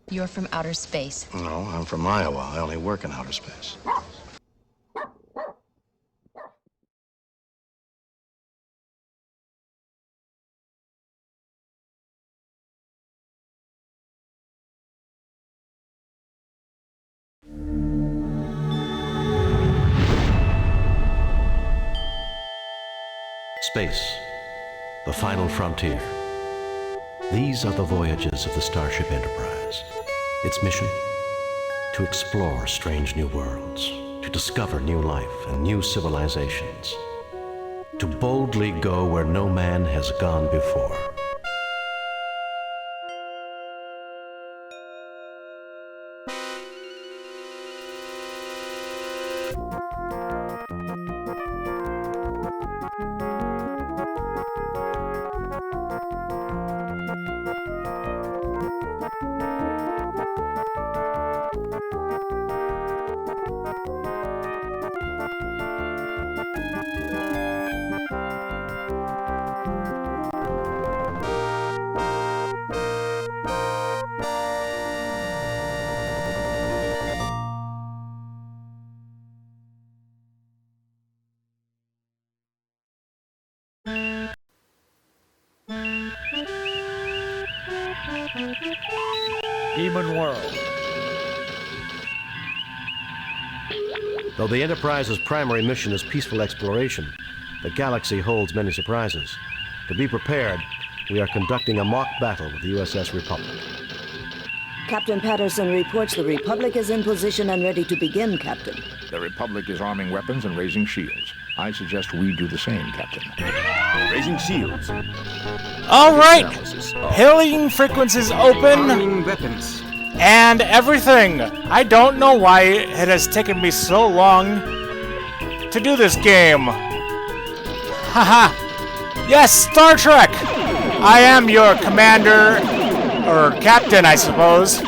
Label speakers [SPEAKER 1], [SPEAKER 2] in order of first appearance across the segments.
[SPEAKER 1] You're from outer space.
[SPEAKER 2] No, I'm from Iowa. I only work in outer space.
[SPEAKER 3] Space, the final frontier. These are the voyages of the Starship Enterprise. Its mission? To explore strange new worlds, to discover new life and new civilizations, to boldly go where no man has gone before.
[SPEAKER 4] Demon World.
[SPEAKER 3] Though the Enterprise's primary mission is peaceful exploration, the galaxy holds many surprises. To be prepared, we are conducting a mock battle with the USS Republic.
[SPEAKER 5] Captain Patterson reports the Republic is in position and ready to begin, Captain.
[SPEAKER 6] The Republic is arming weapons and raising shields. I suggest we do the same, Captain.
[SPEAKER 7] Raising shields.
[SPEAKER 4] All right, hailing frequencies open.
[SPEAKER 7] Arming weapons.
[SPEAKER 4] And everything. I don't know why it has taken me so long to do this game. Haha. Yes, Star Trek! I am your commander, or captain, I suppose.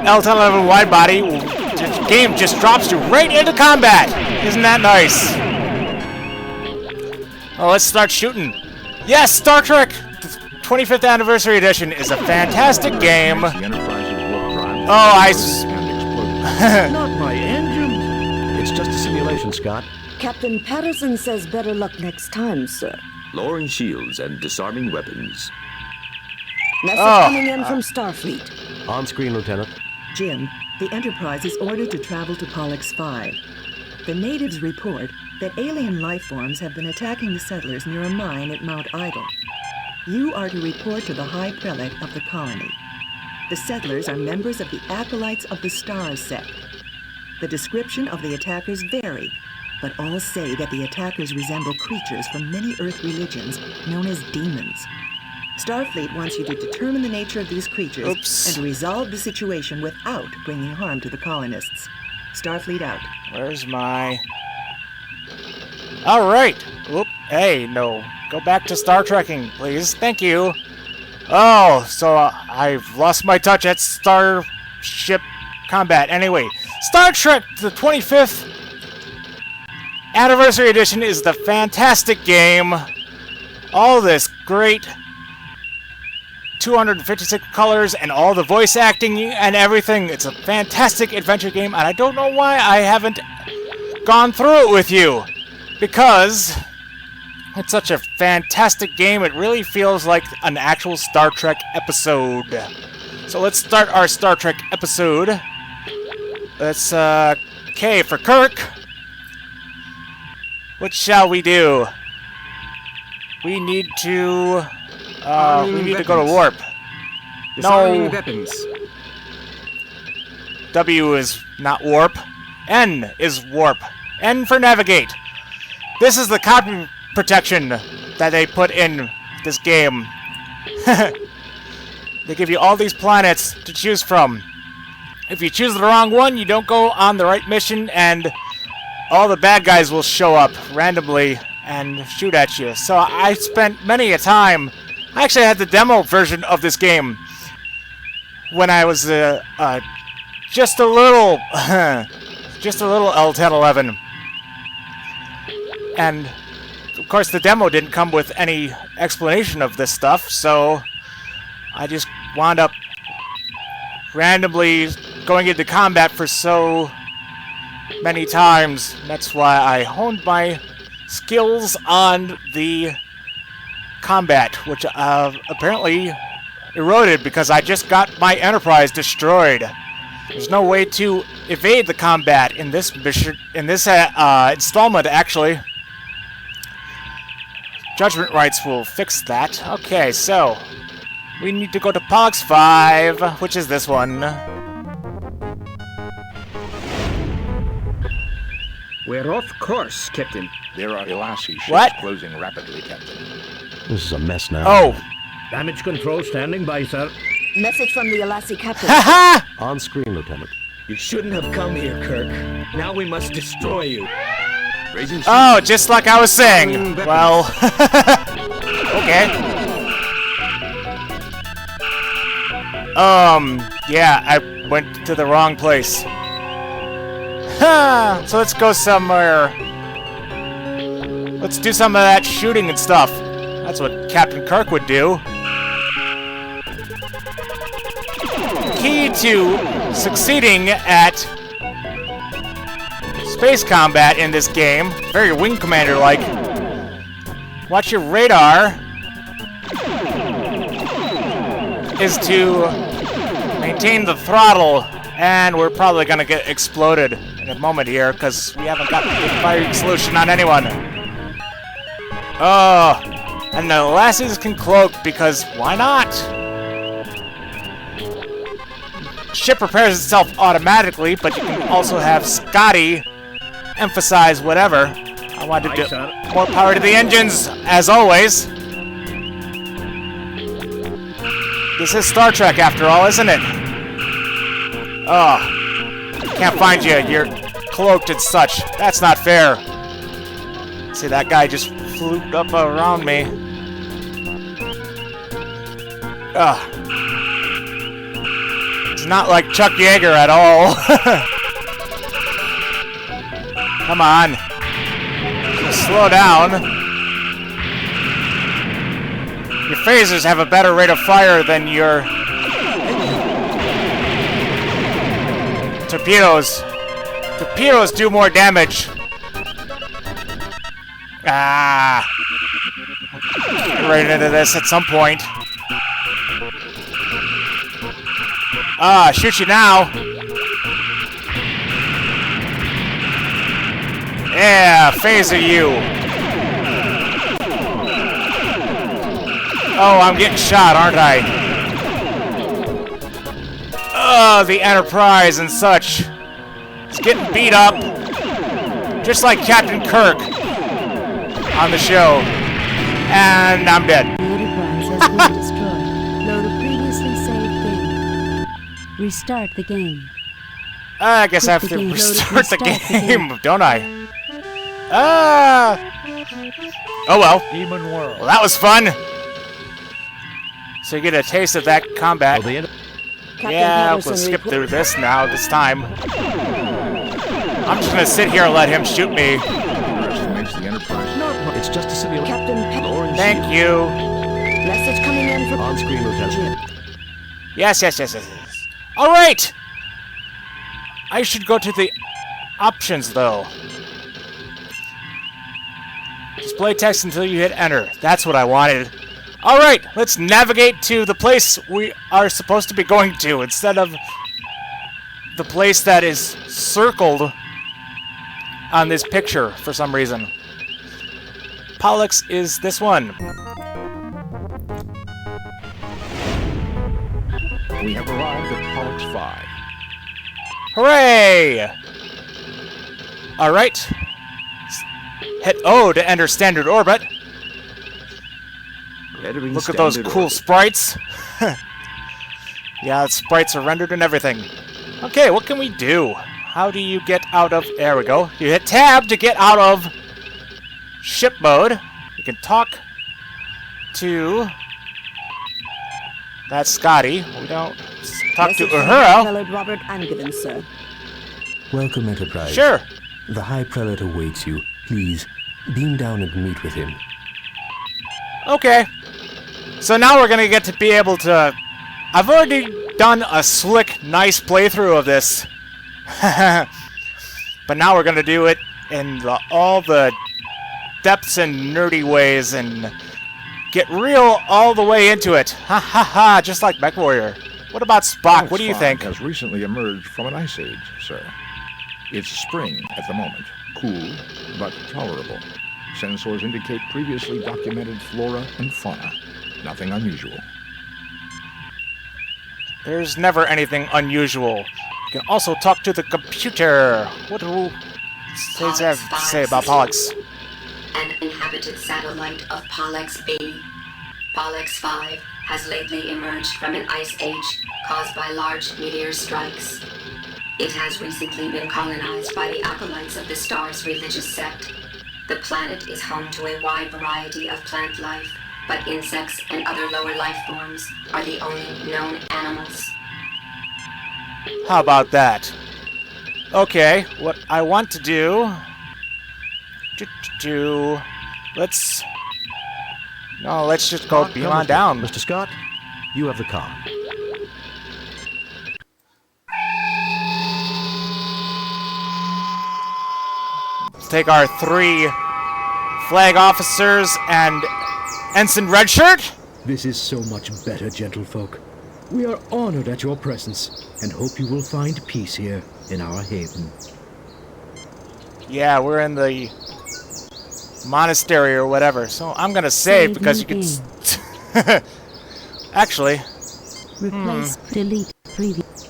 [SPEAKER 4] L-11 widebody. The game just drops you right into combat. Isn't that nice? Oh, let's start shooting. Yes, Star Trek! 25th Anniversary Edition is a fantastic game.
[SPEAKER 6] The Enterprise's warp drive.
[SPEAKER 7] Not my engine.
[SPEAKER 3] It's just a simulation, Scott.
[SPEAKER 5] Captain Patterson says better luck next time, sir.
[SPEAKER 7] Lowering shields and disarming weapons.
[SPEAKER 5] Message coming in from Starfleet.
[SPEAKER 3] On screen, Lieutenant.
[SPEAKER 8] Jim, the Enterprise is ordered to travel to Pollux V. The natives report that alien life forms have been attacking the settlers near a mine at Mount Idle. You are to report to the High Prelate of the colony. The settlers are members of the Acolytes of the Stars sect. The description of the attackers vary, but all say that the attackers resemble creatures from many Earth religions known as demons. Starfleet wants you to determine the nature of these creatures and to resolve the situation without bringing harm to the colonists. Starfleet out.
[SPEAKER 4] Where's my... Alright! Whoop. Hey, no. Go back to Star Trekking, please. Thank you. Oh, so I've lost my touch at Starship Combat. Anyway, Star Trek, the 25th Anniversary Edition is the fantastic game. All this great 256 colors and all the voice acting and everything. It's a fantastic adventure game, and I don't know why I haven't gone through it with you. Because it's such a fantastic game, it really feels like an actual Star Trek episode. So let's start our Star Trek episode. Let's, K for Kirk. What shall we do? We need to, go to warp.
[SPEAKER 7] Disarming
[SPEAKER 4] No.
[SPEAKER 7] weapons.
[SPEAKER 4] W is not warp. N is warp. N for navigate. This is the copy protection that they put in this game. They give you all these planets to choose from. If you choose the wrong one, you don't go on the right mission, and all the bad guys will show up randomly and shoot at you. So I spent many a time... I actually had the demo version of this game when I was just a little L1011. And, of course, the demo didn't come with any explanation of this stuff, so I just wound up randomly going into combat for so many times. That's why I honed my skills on the combat, which apparently eroded because I just got my Enterprise destroyed. There's no way to evade the combat in this mission, in this installment, actually. Judgment Rites will fix that. Okay, so we need to go to Pollux V, which is this one.
[SPEAKER 7] We're off course, Captain.
[SPEAKER 6] There are Elassie ships
[SPEAKER 4] What?
[SPEAKER 6] closing rapidly, Captain.
[SPEAKER 3] This is a mess now.
[SPEAKER 4] Oh!
[SPEAKER 1] Damage control standing by, sir.
[SPEAKER 5] Message from the Elassie captain.
[SPEAKER 4] Haha!
[SPEAKER 3] On screen, Lieutenant.
[SPEAKER 7] You shouldn't have come here, Kirk. Now we must destroy you. Raising shields.
[SPEAKER 4] Oh, just like I was saying. Well, okay. Yeah, I went to the wrong place. So let's go somewhere. Let's do some of that shooting and stuff. That's what Captain Kirk would do. Key to succeeding at space combat in this game, very Wing Commander-like. Watch your radar is to maintain the throttle, and we're probably gonna get exploded in a moment here because we haven't got a firing solution on anyone. Oh, and the lassies can cloak because why not? Ship repairs itself automatically, but you can also have Scotty emphasize whatever. I want to do more power to the engines, as always. This is Star Trek, after all, isn't it? Oh, can't find you. You're cloaked and such. That's not fair. See, that guy just flew up around me. Ugh. It's not like Chuck Yeager at all. Come on. Just slow down. Your phasers have a better rate of fire than your torpedoes. Torpedoes do more damage. Ah. Get right into this at some point. Ah, shoot you now. Yeah, phaser you. Oh, I'm getting shot, aren't I? Oh, the Enterprise and such. It's getting beat up. Just like Captain Kirk on the show. And I'm dead.
[SPEAKER 9] The Enterprise has been destroyed. Load a previously saved game. Restart the game.
[SPEAKER 4] I guess I have to restart the game, don't I? Oh well.
[SPEAKER 6] Demon World.
[SPEAKER 4] Well, that was fun. So you get a taste of that combat.
[SPEAKER 5] Captain
[SPEAKER 4] Yeah,
[SPEAKER 5] Patterson
[SPEAKER 4] we'll skip
[SPEAKER 5] report-
[SPEAKER 4] through this now, this time. I'm just gonna sit here and let him shoot me.
[SPEAKER 6] Underestimates the Enterprise.
[SPEAKER 3] No, it's just a simulation.
[SPEAKER 5] Captain Patterson.
[SPEAKER 4] Thank you.
[SPEAKER 5] Message coming in from
[SPEAKER 3] On screen, Lieutenant.
[SPEAKER 4] Yes. Alright! I should go to the options, though. Display text until you hit enter. That's what I wanted. Alright, let's navigate to the place we are supposed to be going to instead of the place that is circled on this picture for some reason. Pollux is this one.
[SPEAKER 6] We have arrived at Pollux V.
[SPEAKER 4] Hooray! Alright. Hit O to enter standard orbit.
[SPEAKER 7] Entering
[SPEAKER 4] Look at those
[SPEAKER 7] standard
[SPEAKER 4] cool
[SPEAKER 7] orbit.
[SPEAKER 4] sprites. Yeah, the sprites are rendered and everything. Okay, what can we do? How do you get out of... There we go. You hit tab to get out of ship mode. You can talk to... That's Scotty. We don't... Talk to
[SPEAKER 5] Message from
[SPEAKER 4] Uhura.
[SPEAKER 5] Prelate Robert Angevin, sir.
[SPEAKER 10] Welcome, Enterprise.
[SPEAKER 4] Sure.
[SPEAKER 10] The High Prelate awaits you. Please, beam down and meet with him.
[SPEAKER 4] Okay. So now we're gonna get to be able to... I've already done a slick, nice playthrough of this. But now we're going to do it in all the depths and nerdy ways and get real all the way into it. Ha ha ha, just like MechWarrior. What about Spock? What do you think?
[SPEAKER 6] Has recently emerged from an ice age, sir. It's spring at the moment. Cool, but tolerable. Sensors indicate previously documented flora and fauna. Nothing unusual.
[SPEAKER 4] There's never anything unusual. You can also talk to the computer. What do does it have to say about Pollux?
[SPEAKER 11] An inhabited satellite of Pollux V. Pollux V has lately emerged from an ice age caused by large meteor strikes. It has recently been colonized by the acolytes of the star's religious sect. The planet is home to a wide variety of plant life, but insects and other lower life forms are the only known animals.
[SPEAKER 4] How about that? Okay, what I want to do... Let's just go on down.
[SPEAKER 3] Mr. Scott, you have the car.
[SPEAKER 4] Let's take our 3 flag officers and Ensign Redshirt.
[SPEAKER 7] This is so much better, gentlefolk. We are honored at your presence and hope you will find peace here in our haven.
[SPEAKER 4] Yeah, we're in the monastery or whatever, so I'm gonna save because you can... Actually...
[SPEAKER 9] Replace, delete, previous.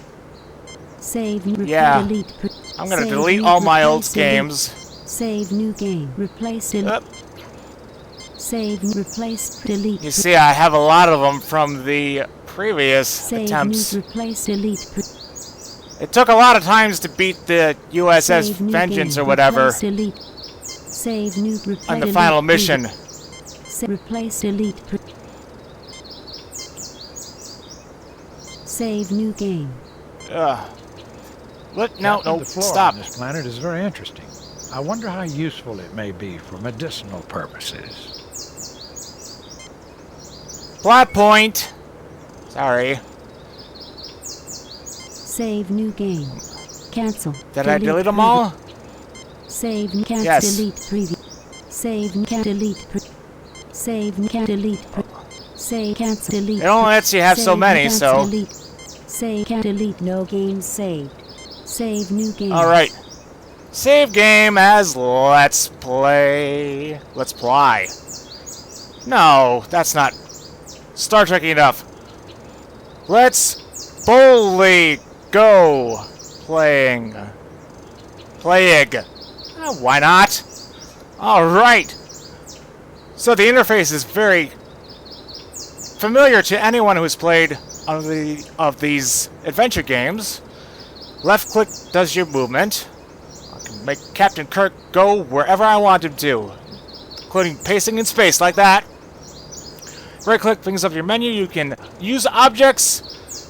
[SPEAKER 9] Save,
[SPEAKER 4] yeah.
[SPEAKER 9] delete,
[SPEAKER 4] I'm gonna delete all my old games.
[SPEAKER 9] Save new game. Replace, delete. Save, replace, delete.
[SPEAKER 4] You see, I have a lot of them from the previous attempts.
[SPEAKER 9] Save, replace, delete.
[SPEAKER 4] It took a lot of times to beat the USS Vengeance or whatever.
[SPEAKER 9] Delete. Save new
[SPEAKER 4] on the final mission.
[SPEAKER 9] Replace, delete. Save new game.
[SPEAKER 4] What? No,
[SPEAKER 12] the flora
[SPEAKER 4] stop.
[SPEAKER 12] on this planet is very interesting. I wonder how useful it may be for medicinal purposes.
[SPEAKER 4] Plot point. Sorry.
[SPEAKER 9] Save new game. Cancel.
[SPEAKER 4] Did I delete them all?
[SPEAKER 9] Save, cancel,
[SPEAKER 4] yes.
[SPEAKER 9] delete, preview. Save, cancel, delete, save, cancel, delete, save, cancel, delete.
[SPEAKER 4] It only lets you have so many, so.
[SPEAKER 9] Delete. Save, cancel, delete. No game saved. Save new game.
[SPEAKER 4] All right. Save game as Let's Play. Let's Play. No, that's not Star Trek enough. Let's boldly go playing. Why not? Alright. So the interface is very familiar to anyone who's played of these adventure games. Left click does your movement. I can make Captain Kirk go wherever I want him to, including pacing in space like that. Right click brings up your menu. You can use objects,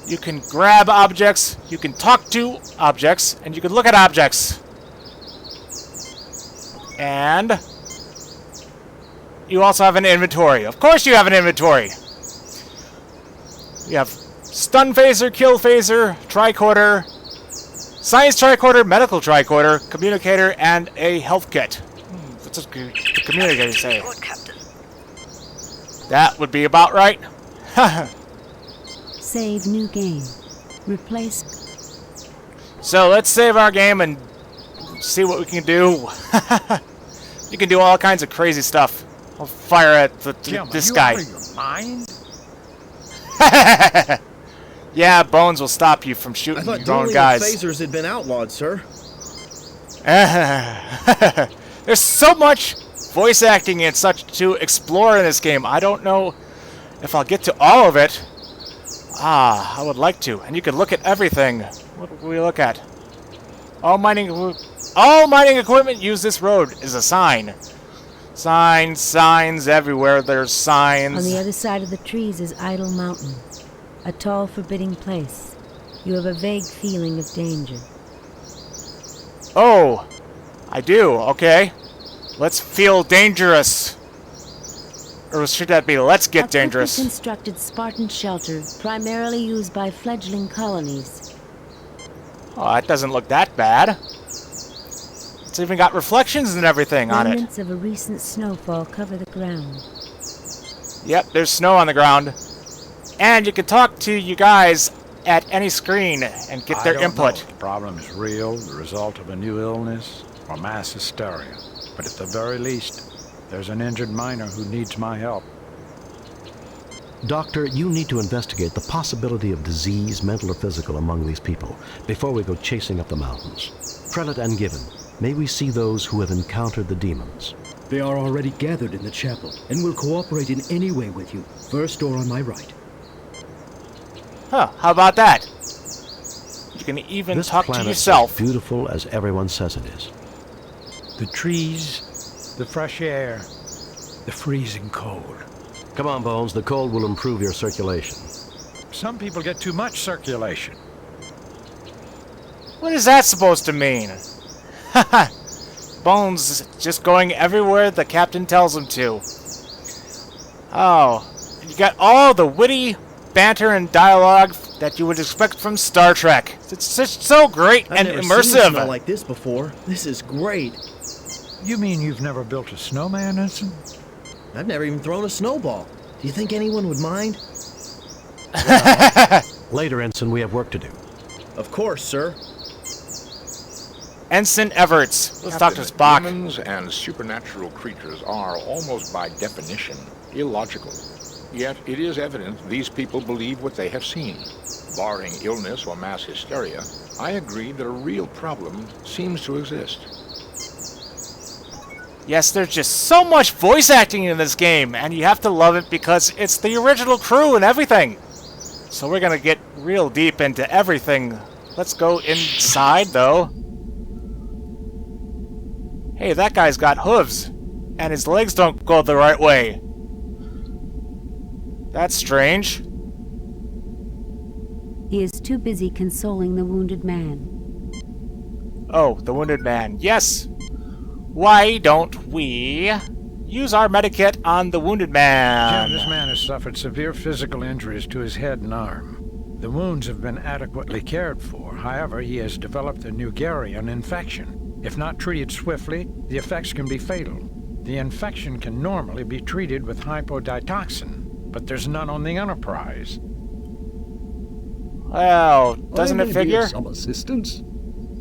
[SPEAKER 4] you can grab objects, you can talk to objects, and you can look at objects. And you also have an inventory. Of course you have an inventory. You have stun phaser, kill phaser, tricorder, science tricorder, medical tricorder, communicator, and a health kit. What's the communicator say? That would be about right.
[SPEAKER 9] Save new game. Replace.
[SPEAKER 4] So let's save our game and see what we can do. You can do all kinds of crazy stuff. I'll fire at this guy.
[SPEAKER 12] Are you out of your mind?
[SPEAKER 4] Yeah, Bones will stop you from shooting your own guys.
[SPEAKER 1] Phasers had been outlawed, sir.
[SPEAKER 4] There's so much voice acting and such to explore in this game. I don't know if I'll get to all of it. I would like to. And you can look at everything. What do we look at? All mining equipment use this road is a sign. Signs everywhere. There's signs.
[SPEAKER 9] On the other side of the trees is Idle Mountain, a tall, forbidding place. You have a vague feeling of danger.
[SPEAKER 4] Oh, I do. Okay. Let's feel dangerous. Or should that be let's get
[SPEAKER 9] A
[SPEAKER 4] dangerous?
[SPEAKER 9] quickly constructed Spartan shelter, primarily used by fledgling colonies.
[SPEAKER 4] Oh, that doesn't look that bad. It's even got reflections and everything on it.
[SPEAKER 9] Remnants of a recent snowfall cover the ground.
[SPEAKER 4] Yep, there's snow on the ground. And you can talk to you guys at any screen and get their
[SPEAKER 12] I don't
[SPEAKER 4] input.
[SPEAKER 12] know if the problem is real, the result of a new illness, or mass hysteria. But at the very least, there's an injured miner who needs my help.
[SPEAKER 3] Doctor, you need to investigate the possibility of disease, mental or physical, among these people before we go chasing up the mountains. Prelate and Given, may we see those who have encountered the demons.
[SPEAKER 7] They are already gathered in the chapel and will cooperate in any way with you. First door on my right.
[SPEAKER 4] Huh, how about that? You can even
[SPEAKER 3] This
[SPEAKER 4] talk to
[SPEAKER 3] planet
[SPEAKER 4] yourself.
[SPEAKER 3] is beautiful as everyone says it is.
[SPEAKER 12] The trees, the fresh air, the freezing cold.
[SPEAKER 3] Come on, Bones, the cold will improve your circulation.
[SPEAKER 12] Some people get too much circulation.
[SPEAKER 4] What is that supposed to mean? Haha. Bones just going everywhere the captain tells him to. Oh, you got all the witty banter and dialogue that you would expect from Star Trek. It's just so great and
[SPEAKER 13] I've never
[SPEAKER 4] immersive.
[SPEAKER 13] seen snow like this before. This is great.
[SPEAKER 12] You mean you've never built a snowman, Ensign?
[SPEAKER 13] I've never even thrown a snowball. Do you think anyone would mind?
[SPEAKER 3] Later, Ensign, we have work to do.
[SPEAKER 13] Of course, sir.
[SPEAKER 4] Ensign Everts. Let's talk to
[SPEAKER 6] Captain,
[SPEAKER 4] Spock.
[SPEAKER 6] Demons and supernatural creatures are, almost by definition, illogical. Yet it is evident these people believe what they have seen. Barring illness or mass hysteria, I agree that a real problem seems to exist.
[SPEAKER 4] Yes, there's just so much voice acting in this game, and you have to love it because it's the original crew and everything. So we're gonna get real deep into everything. Let's go inside, though. Hey, that guy's got hooves, and his legs don't go the right way. That's strange.
[SPEAKER 9] He is too busy consoling the wounded man.
[SPEAKER 4] Oh, the wounded man. Yes! Why don't we use our medikit on the wounded man?
[SPEAKER 12] Jim, this man has suffered severe physical injuries to his head and arm. The wounds have been adequately cared for. However, he has developed a Nugarian infection. If not treated swiftly, the effects can be fatal. The infection can normally be treated with hypoditoxin, but there's none on the Enterprise.
[SPEAKER 4] Well, doesn't it figure?
[SPEAKER 14] Some assistance.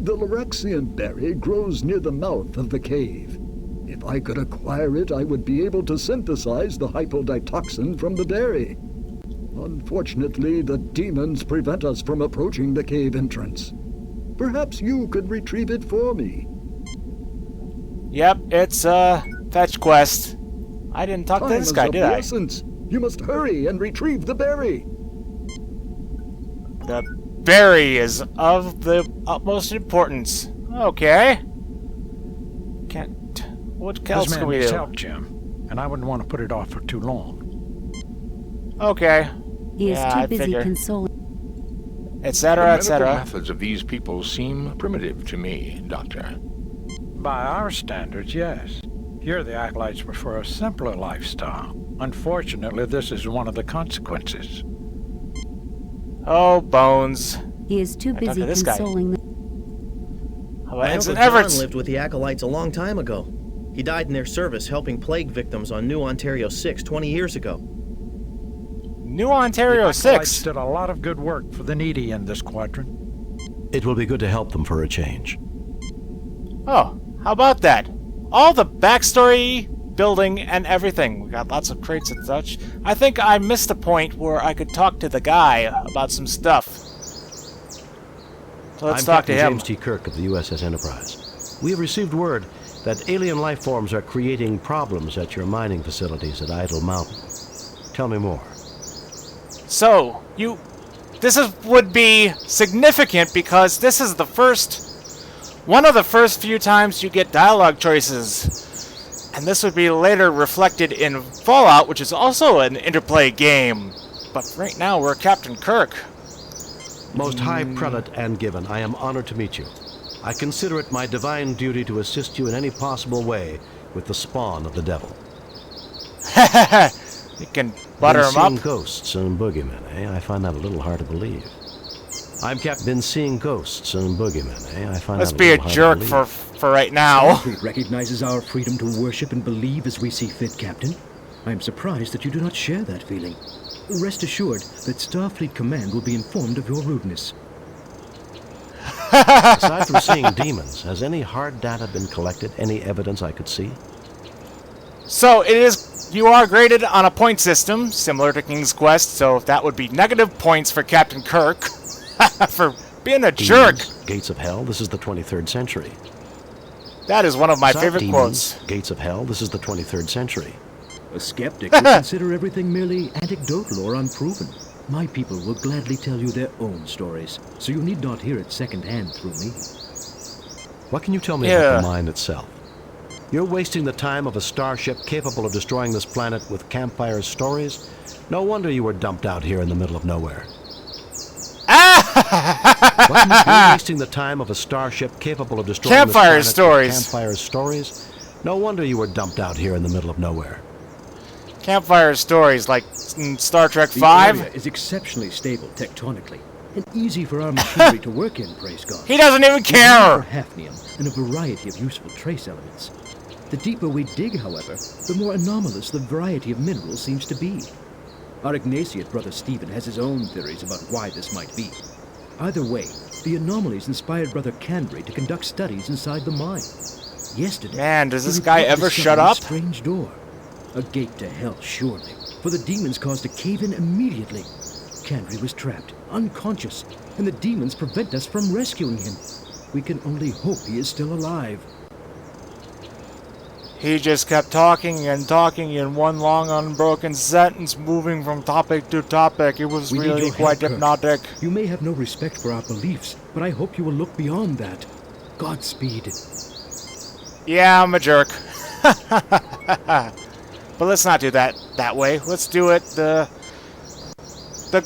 [SPEAKER 14] The Lorexian berry grows near the mouth of the cave. If I could acquire it, I would be able to synthesize the hypoditoxin from the berry. Unfortunately, the demons prevent us from approaching the cave entrance. Perhaps you could retrieve it for me.
[SPEAKER 4] Yep, it's a fetch quest. I didn't talk to this guy, did I?
[SPEAKER 14] Essence. You must hurry and retrieve the berry.
[SPEAKER 4] The berry is of the utmost importance. Okay. Can't. What else
[SPEAKER 12] This
[SPEAKER 4] can
[SPEAKER 12] man
[SPEAKER 4] we
[SPEAKER 12] needs
[SPEAKER 4] do?
[SPEAKER 12] help, Jim, and I wouldn't want to put it off for too long.
[SPEAKER 4] Okay.
[SPEAKER 9] He is
[SPEAKER 4] Yeah,
[SPEAKER 9] too
[SPEAKER 4] I
[SPEAKER 9] busy
[SPEAKER 4] figure.
[SPEAKER 9] consoling.
[SPEAKER 4] Etc.,
[SPEAKER 6] The medical
[SPEAKER 4] etc.
[SPEAKER 6] methods of these people seem primitive to me, Doctor.
[SPEAKER 12] By our standards, yes. Here the Acolytes prefer a simpler lifestyle. Unfortunately, this is one of the consequences.
[SPEAKER 4] Oh, Bones.
[SPEAKER 9] He is too
[SPEAKER 4] I talked
[SPEAKER 9] busy
[SPEAKER 4] to this guy.
[SPEAKER 9] consoling the...
[SPEAKER 4] How
[SPEAKER 13] My
[SPEAKER 4] about Ensign
[SPEAKER 13] Uncle John
[SPEAKER 4] Everts?
[SPEAKER 13] lived with the Acolytes a long time ago. He died in their service helping plague victims on New Ontario 6 20 years ago.
[SPEAKER 4] New Ontario
[SPEAKER 12] The Acolytes
[SPEAKER 4] 6.
[SPEAKER 12] did a lot of good work for the needy in this quadrant.
[SPEAKER 3] It will be good to help them for a change.
[SPEAKER 4] Oh, how about that? All the backstory, building, and everything. We got lots of crates and such. I think I missed a point where I could talk to the guy about some stuff. So let's
[SPEAKER 3] I'm
[SPEAKER 4] talk to
[SPEAKER 3] Captain
[SPEAKER 4] him.
[SPEAKER 3] James T. Kirk of the USS Enterprise. We have received word that alien life forms are creating problems at your mining facilities at Idle Mountain. Tell me more.
[SPEAKER 4] So, would be significant because this is one of the first few times you get dialogue choices. And this would be later reflected in Fallout, which is also an Interplay game. But right now, we're Captain Kirk.
[SPEAKER 3] Most High Prelate and Given, I am honored to meet you. I consider it my divine duty to assist you in any possible way with the spawn of the devil.
[SPEAKER 4] You can butter
[SPEAKER 3] Been
[SPEAKER 4] them up.
[SPEAKER 3] seeing ghosts and boogeymen, eh? I find that a little hard to believe. Been seeing ghosts and boogeymen, eh? I find
[SPEAKER 4] Let's
[SPEAKER 3] that
[SPEAKER 4] be a
[SPEAKER 3] little hard to
[SPEAKER 4] jerk
[SPEAKER 3] believe.
[SPEAKER 4] for right now.
[SPEAKER 7] Starfleet recognizes our freedom to worship and believe as we see fit, Captain. I am surprised that you do not share that feeling. Rest assured that Starfleet Command will be informed of your rudeness.
[SPEAKER 3] Aside from seeing demons, has any hard data been collected? Any evidence I could see?
[SPEAKER 4] So it is. You are graded on a point system similar to King's Quest, so that would be negative points for Captain Kirk for being a jerk.
[SPEAKER 3] Demons, Gates of Hell, this is the 23rd century.
[SPEAKER 4] That is one of my
[SPEAKER 3] Aside
[SPEAKER 4] favorite
[SPEAKER 3] demons,
[SPEAKER 4] quotes.
[SPEAKER 3] Gates of Hell, this is the 23rd century.
[SPEAKER 7] A skeptic would consider everything merely anecdotal or unproven. My people will gladly tell you their own stories, so you need not hear it secondhand through me.
[SPEAKER 3] What can you tell me about the mine itself? You're wasting the time of a starship capable of destroying this planet with campfire stories? No wonder you were dumped out here in the middle of nowhere. You're wasting the time of a starship capable of destroying
[SPEAKER 4] Campfire
[SPEAKER 3] this planet
[SPEAKER 4] stories.
[SPEAKER 3] with campfire stories? No wonder you were dumped out here in the middle of nowhere.
[SPEAKER 4] Campfire stories like in Star Trek
[SPEAKER 7] The
[SPEAKER 4] 5.
[SPEAKER 7] area is exceptionally stable tectonically, and easy for our machinery to work in, praise God.
[SPEAKER 4] He doesn't even care!
[SPEAKER 7] For hafnium and a variety of useful trace elements. The deeper we dig, however, the more anomalous the variety of minerals seems to be. Our Ignatiate brother Stephen has his own theories about why this might be. Either way, the anomalies inspired Brother Candry to conduct studies inside the mine. Yesterday,
[SPEAKER 4] Man, does this
[SPEAKER 7] he
[SPEAKER 4] guy
[SPEAKER 7] reported
[SPEAKER 4] ever shut
[SPEAKER 7] discovering a
[SPEAKER 4] up?
[SPEAKER 7] strange door. A gate to hell, surely. For the demons caused a cave-in immediately. Candry was trapped, unconscious, and the demons prevent us from rescuing him. We can only hope he is still alive.
[SPEAKER 4] He just kept talking and talking in one long unbroken sentence, moving from topic to topic. It was
[SPEAKER 7] We need
[SPEAKER 4] really
[SPEAKER 7] your
[SPEAKER 4] quite
[SPEAKER 7] help, Kirk.
[SPEAKER 4] hypnotic.
[SPEAKER 7] You may have no respect for our beliefs, but I hope you will look beyond that. Godspeed.
[SPEAKER 4] Yeah, I'm a jerk. But let's not do that way. Let's do it the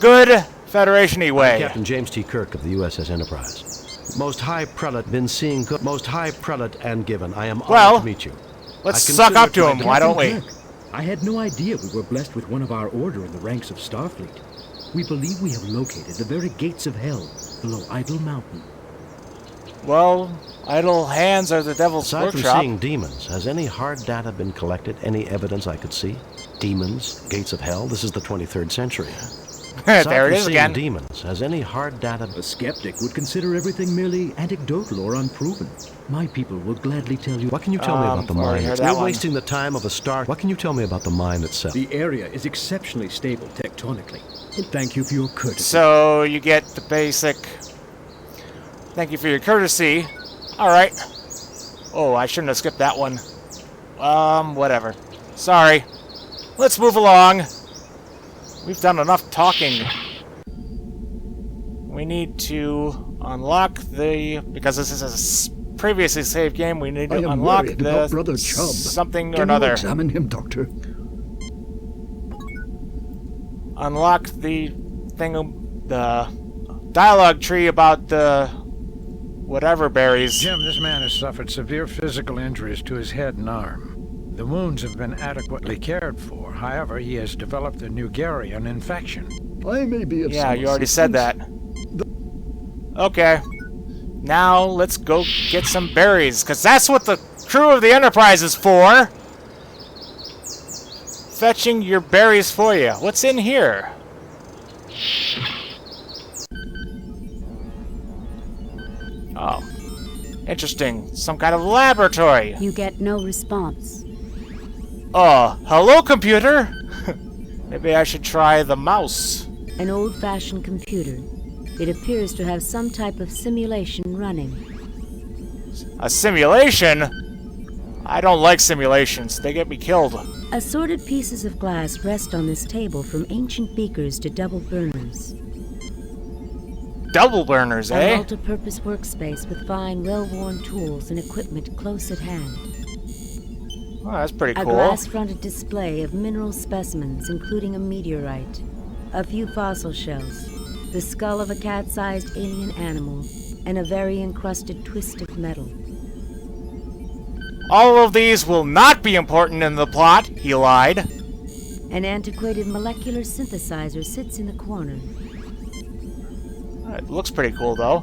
[SPEAKER 4] good Federation-y way.
[SPEAKER 3] I'm Captain James T. Kirk of the USS Enterprise. Most High Prelate, been seeing good. Most High Prelate and given. I am honored to meet you.
[SPEAKER 4] Let's suck up to him, why don't we?
[SPEAKER 7] Kirk, I had no idea we were blessed with one of our order in the ranks of Starfleet. We believe we have located the very gates of hell below Idle Mountain.
[SPEAKER 4] Well, idle hands are the devil's
[SPEAKER 3] Aside from
[SPEAKER 4] workshop.
[SPEAKER 3] seeing demons, has any hard data been collected? Any evidence I could see? Demons, Gates of Hell, this is the 23rd century.
[SPEAKER 4] There it is
[SPEAKER 3] seeing
[SPEAKER 4] again.
[SPEAKER 3] Demons, has any hard data...
[SPEAKER 7] A skeptic would consider everything merely anecdotal or unproven. My people will gladly tell you...
[SPEAKER 3] What can you tell me about the mine?
[SPEAKER 4] heard
[SPEAKER 3] You're
[SPEAKER 4] that one.
[SPEAKER 3] wasting the time of a star... What can you tell me about the mine itself?
[SPEAKER 7] The area is exceptionally stable tectonically. And thank you for your courtesy.
[SPEAKER 4] So you get the basic... Thank you for your courtesy. Alright. Oh, I shouldn't have skipped that one. Whatever. Sorry. Let's move along. We've done enough talking. We need to unlock the... Because this is a previously saved game, we need to
[SPEAKER 14] I am
[SPEAKER 4] unlock
[SPEAKER 14] worried
[SPEAKER 4] the...
[SPEAKER 14] about Brother Chubb.
[SPEAKER 4] Something or
[SPEAKER 14] Can you
[SPEAKER 4] another.
[SPEAKER 14] examine him, Doctor?
[SPEAKER 4] Unlock the thing... The dialogue tree about the... Whatever berries.
[SPEAKER 12] Jim, this man has suffered severe physical injuries to his head and arm. The wounds have been adequately cared for. However, he has developed a Nugarian infection.
[SPEAKER 14] I may be of
[SPEAKER 4] Yeah,
[SPEAKER 14] some
[SPEAKER 4] you already said
[SPEAKER 14] assistance.
[SPEAKER 4] that. Okay. Now, let's go get some berries, because that's what the crew of the Enterprise is for! Fetching your berries for you. What's in here? Oh. Interesting. Some kind of laboratory.
[SPEAKER 9] You get no response.
[SPEAKER 4] Hello, computer? Maybe I should try the mouse.
[SPEAKER 9] An old-fashioned computer. It appears to have some type of simulation running.
[SPEAKER 4] A simulation? I don't like simulations. They get me killed.
[SPEAKER 9] Assorted pieces of glass rest on this table, from ancient beakers to double burners.
[SPEAKER 4] Double burners,
[SPEAKER 9] A
[SPEAKER 4] eh?
[SPEAKER 9] multi-purpose workspace with fine, well-worn tools and equipment close at hand.
[SPEAKER 4] Oh, that's pretty
[SPEAKER 9] A
[SPEAKER 4] cool.
[SPEAKER 9] glass-fronted display of mineral specimens, including a meteorite, a few fossil shells, the skull of a cat-sized alien animal, and a very encrusted twist of metal.
[SPEAKER 4] All of these will not be important in the plot, he lied.
[SPEAKER 9] An antiquated molecular synthesizer sits in the corner.
[SPEAKER 4] It looks pretty cool, though.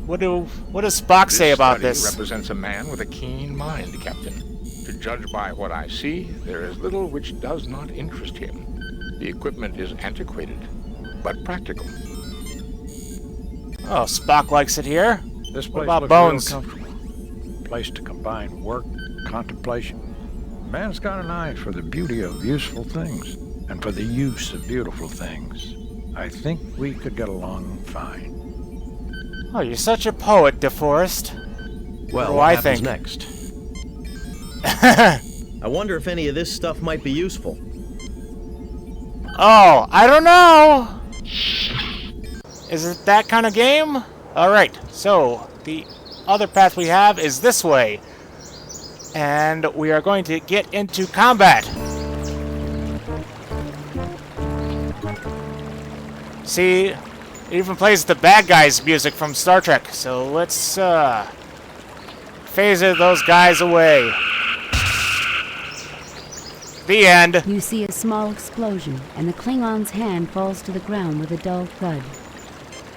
[SPEAKER 4] What does Spock say about this?
[SPEAKER 6] Represents a man with a keen mind, Captain. To judge by what I see, there is little which does not interest him. The equipment is antiquated, but practical.
[SPEAKER 4] Oh, Spock likes it here.
[SPEAKER 12] This
[SPEAKER 4] What
[SPEAKER 12] place
[SPEAKER 4] about
[SPEAKER 12] looks
[SPEAKER 4] Bones?
[SPEAKER 12] real comfortable. Place to combine work, contemplation. Man's got an eye for the beauty of useful things, and for the use of beautiful things. I think we could get along fine.
[SPEAKER 4] Oh, you're such a poet, DeForest.
[SPEAKER 3] Well,
[SPEAKER 4] what do I
[SPEAKER 3] happens
[SPEAKER 4] think?
[SPEAKER 3] next?
[SPEAKER 13] I wonder if any of this stuff might be useful.
[SPEAKER 4] Oh, I don't know. Is it that kind of game? Alright, so the other path we have is this way. And we are going to get into combat. See, it even plays the bad guys' music from Star Trek. So let's phaser those guys away. The end.
[SPEAKER 9] You see a small explosion, and the Klingon's hand falls to the ground with a dull thud.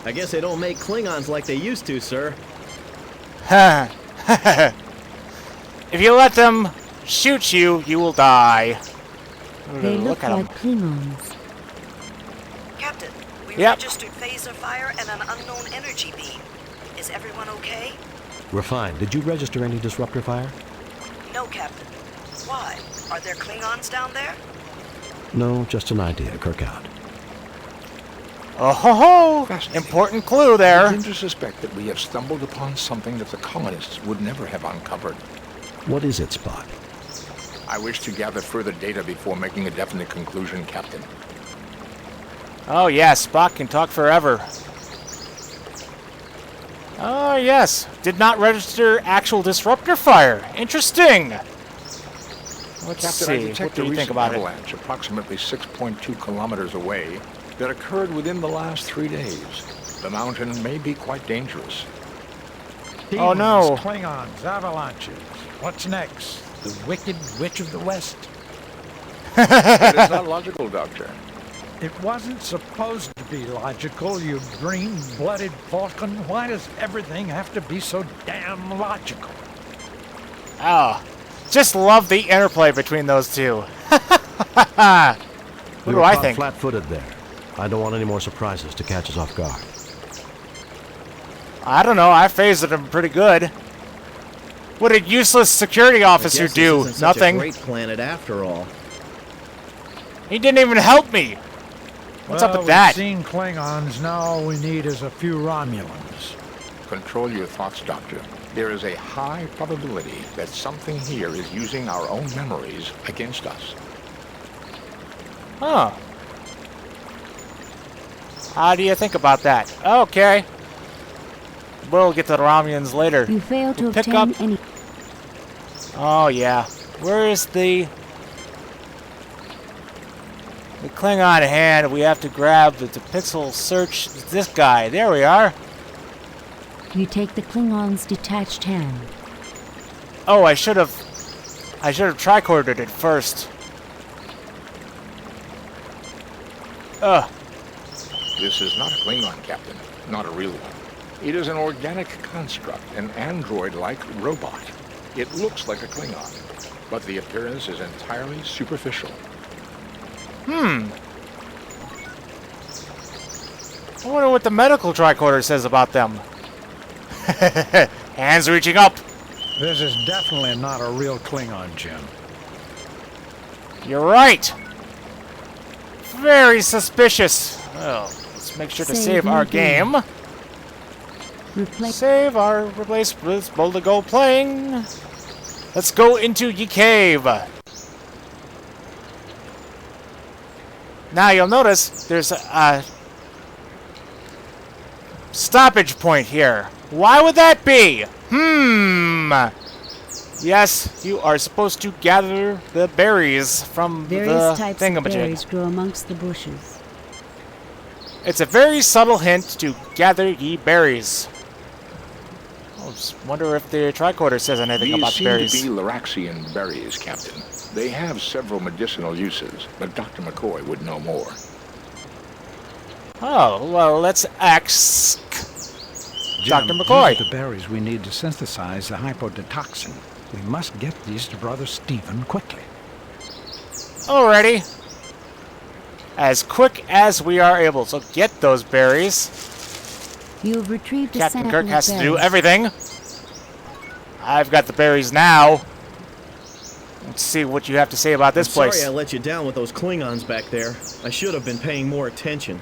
[SPEAKER 13] I guess they don't make Klingons like they used to, sir.
[SPEAKER 4] If you let them shoot you, you will die.
[SPEAKER 9] They look
[SPEAKER 4] at
[SPEAKER 9] like
[SPEAKER 4] them.
[SPEAKER 9] Klingons.
[SPEAKER 5] Captain, we
[SPEAKER 4] Yep.
[SPEAKER 5] registered phaser fire and an unknown energy beam. Is everyone okay?
[SPEAKER 3] We're fine. Did you register any disruptor fire?
[SPEAKER 5] No, Captain. Why? Are there Klingons down there?
[SPEAKER 3] No, just an idea to kirk out.
[SPEAKER 4] Oh ho ho! Important clue
[SPEAKER 6] I
[SPEAKER 4] there.
[SPEAKER 6] begin to suspect that we have stumbled upon something that the colonists would never have uncovered.
[SPEAKER 3] What is it, Spock?
[SPEAKER 6] I wish to gather further data before making a definite conclusion, Captain.
[SPEAKER 4] Oh yes, Spock can talk forever. Oh yes, did not register actual disruptor fire. Interesting. Let's
[SPEAKER 6] Captain, I
[SPEAKER 4] see.
[SPEAKER 6] detect
[SPEAKER 4] What do
[SPEAKER 6] a
[SPEAKER 4] you think
[SPEAKER 6] recent
[SPEAKER 4] about it?
[SPEAKER 6] avalanche approximately 6.2 kilometers away that occurred within the last 3 days. The mountain may be quite dangerous.
[SPEAKER 4] Oh no!
[SPEAKER 12] Klingons, avalanches. What's next? The Wicked Witch of the West?
[SPEAKER 6] It is not logical, Doctor.
[SPEAKER 12] It wasn't supposed to be logical, you green-blooded falcon. Why does everything have to be so damn logical?
[SPEAKER 4] Oh, just love the interplay between those two. What
[SPEAKER 3] We
[SPEAKER 4] do
[SPEAKER 3] were
[SPEAKER 4] I
[SPEAKER 3] caught
[SPEAKER 4] think?
[SPEAKER 3] flat-footed there. I don't want any more surprises to catch us off guard.
[SPEAKER 4] I don't know. I phased him pretty good. What did useless security officer
[SPEAKER 13] I guess
[SPEAKER 4] do?
[SPEAKER 13] this isn't such
[SPEAKER 4] Nothing.
[SPEAKER 13] a great planet after all.
[SPEAKER 4] He didn't even help me. What's up with that?
[SPEAKER 12] We've seen Klingons. Now all we need is a few Romulans.
[SPEAKER 6] Control your thoughts, Doctor. There is a high probability that something here is using our own memories against us.
[SPEAKER 4] Huh. How do you think about that? Okay. We'll get to the Romulans later.
[SPEAKER 9] You fail to
[SPEAKER 4] We'll pick
[SPEAKER 9] obtain
[SPEAKER 4] up-
[SPEAKER 9] any...
[SPEAKER 4] Oh, yeah. Where is the Klingon hand? We have to grab the pixel search this guy. There we are.
[SPEAKER 9] You take the Klingon's detached hand.
[SPEAKER 4] Oh, I should have tricorded it first. Ugh.
[SPEAKER 6] This is not a Klingon, Captain. Not a real one. It is an organic construct, an android-like robot. It looks like a Klingon, but the appearance is entirely superficial.
[SPEAKER 4] I wonder what the medical tricorder says about them. Hands reaching up.
[SPEAKER 12] This is definitely not a real Klingon, Jim.
[SPEAKER 4] You're right. Very suspicious. Oh, let's make sure to save our game. Save our replace. Let's boldly go playing. Let's go into ye cave. Now you'll notice there's a stoppage point here. Why would that be? Yes, you are supposed to gather the berries from
[SPEAKER 9] Various
[SPEAKER 4] the
[SPEAKER 9] types of
[SPEAKER 4] thingamajig.
[SPEAKER 9] berries grow amongst the bushes.
[SPEAKER 4] It's a very subtle hint to gather ye berries. I just wonder if the tricorder says anything
[SPEAKER 6] These
[SPEAKER 4] about the
[SPEAKER 6] seem
[SPEAKER 4] berries.
[SPEAKER 6] to be Laraxian berries, Captain. They have several medicinal uses, but Dr. McCoy would know more.
[SPEAKER 4] Oh, well, let's ask
[SPEAKER 12] Jim,
[SPEAKER 4] Dr. McCoy.
[SPEAKER 12] These are the berries we need to synthesize the hypodetoxin. We must get these to Brother Stephen quickly.
[SPEAKER 4] Alrighty. As quick as we are able. So get those berries.
[SPEAKER 9] You have retrieved a
[SPEAKER 4] Captain
[SPEAKER 9] sample
[SPEAKER 4] Kirk has
[SPEAKER 9] of
[SPEAKER 4] to do
[SPEAKER 9] berries.
[SPEAKER 4] everything. I've got the berries now. Let's see what you have to say about this place.
[SPEAKER 13] Sorry I let you down with those Klingons back there. I should have been paying more attention.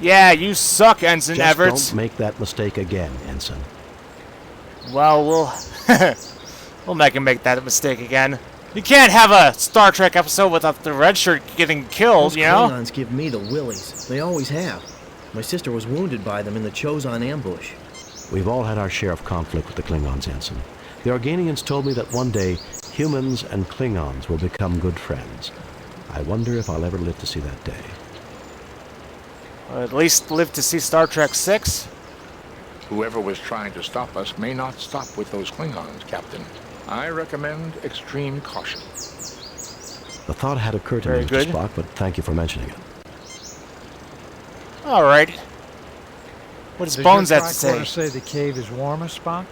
[SPEAKER 4] Yeah, you suck, Ensign
[SPEAKER 3] Just
[SPEAKER 4] Everts.
[SPEAKER 3] don't make that mistake again, Ensign.
[SPEAKER 4] Well, we'll make him make that mistake again. You can't have a Star Trek episode without the red shirt getting killed,
[SPEAKER 13] Those
[SPEAKER 4] you know?
[SPEAKER 13] Klingons give me the willies. They always have. My sister was wounded by them in the Chozon ambush.
[SPEAKER 3] We've all had our share of conflict with the Klingons, Ensign. The Organians told me that one day, humans and Klingons will become good friends. I wonder if I'll ever live to see that day.
[SPEAKER 4] Or at least live to see Star Trek 6.
[SPEAKER 6] Whoever was trying to stop us may not stop with those Klingons, Captain. I recommend extreme caution.
[SPEAKER 3] The thought had occurred to me, Mr. Spock, but thank you for mentioning it.
[SPEAKER 4] Alright. What does Bones have to say?
[SPEAKER 12] Does your tricorder say the cave is warmer, Spock?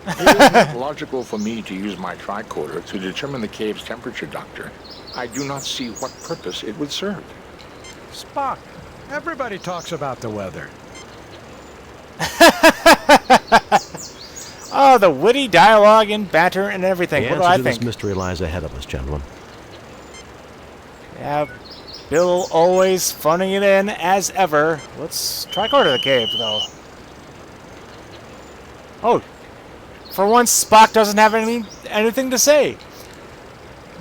[SPEAKER 6] It is not logical for me to use my tricorder to determine the cave's temperature, Doctor. I do not see what purpose it would serve.
[SPEAKER 12] Spock, everybody talks about the weather.
[SPEAKER 4] Oh, the witty dialogue and banter and everything.
[SPEAKER 3] The
[SPEAKER 4] What do
[SPEAKER 3] answer
[SPEAKER 4] I
[SPEAKER 3] to
[SPEAKER 4] think?
[SPEAKER 3] this mystery lies ahead of us, gentlemen.
[SPEAKER 4] Yeah, Bill always phoning it in as ever. Let's try go to the cave, though. Oh, for once, Spock doesn't have anything to say.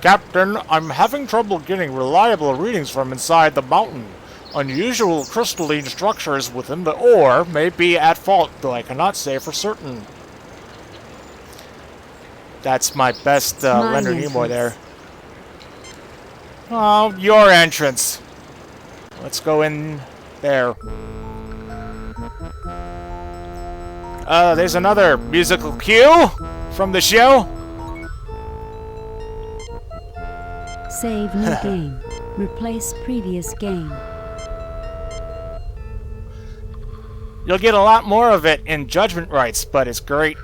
[SPEAKER 4] Captain, I'm having trouble getting reliable readings from inside the mountain. Unusual crystalline structures within the ore may be at fault, though I cannot say for certain. That's my best Leonard Nimoy there. Oh, your entrance. Let's go in there. There's another musical cue from the show.
[SPEAKER 9] Save new game. Replace previous game.
[SPEAKER 4] You'll get a lot more of it in Judgment Rites, but it's great.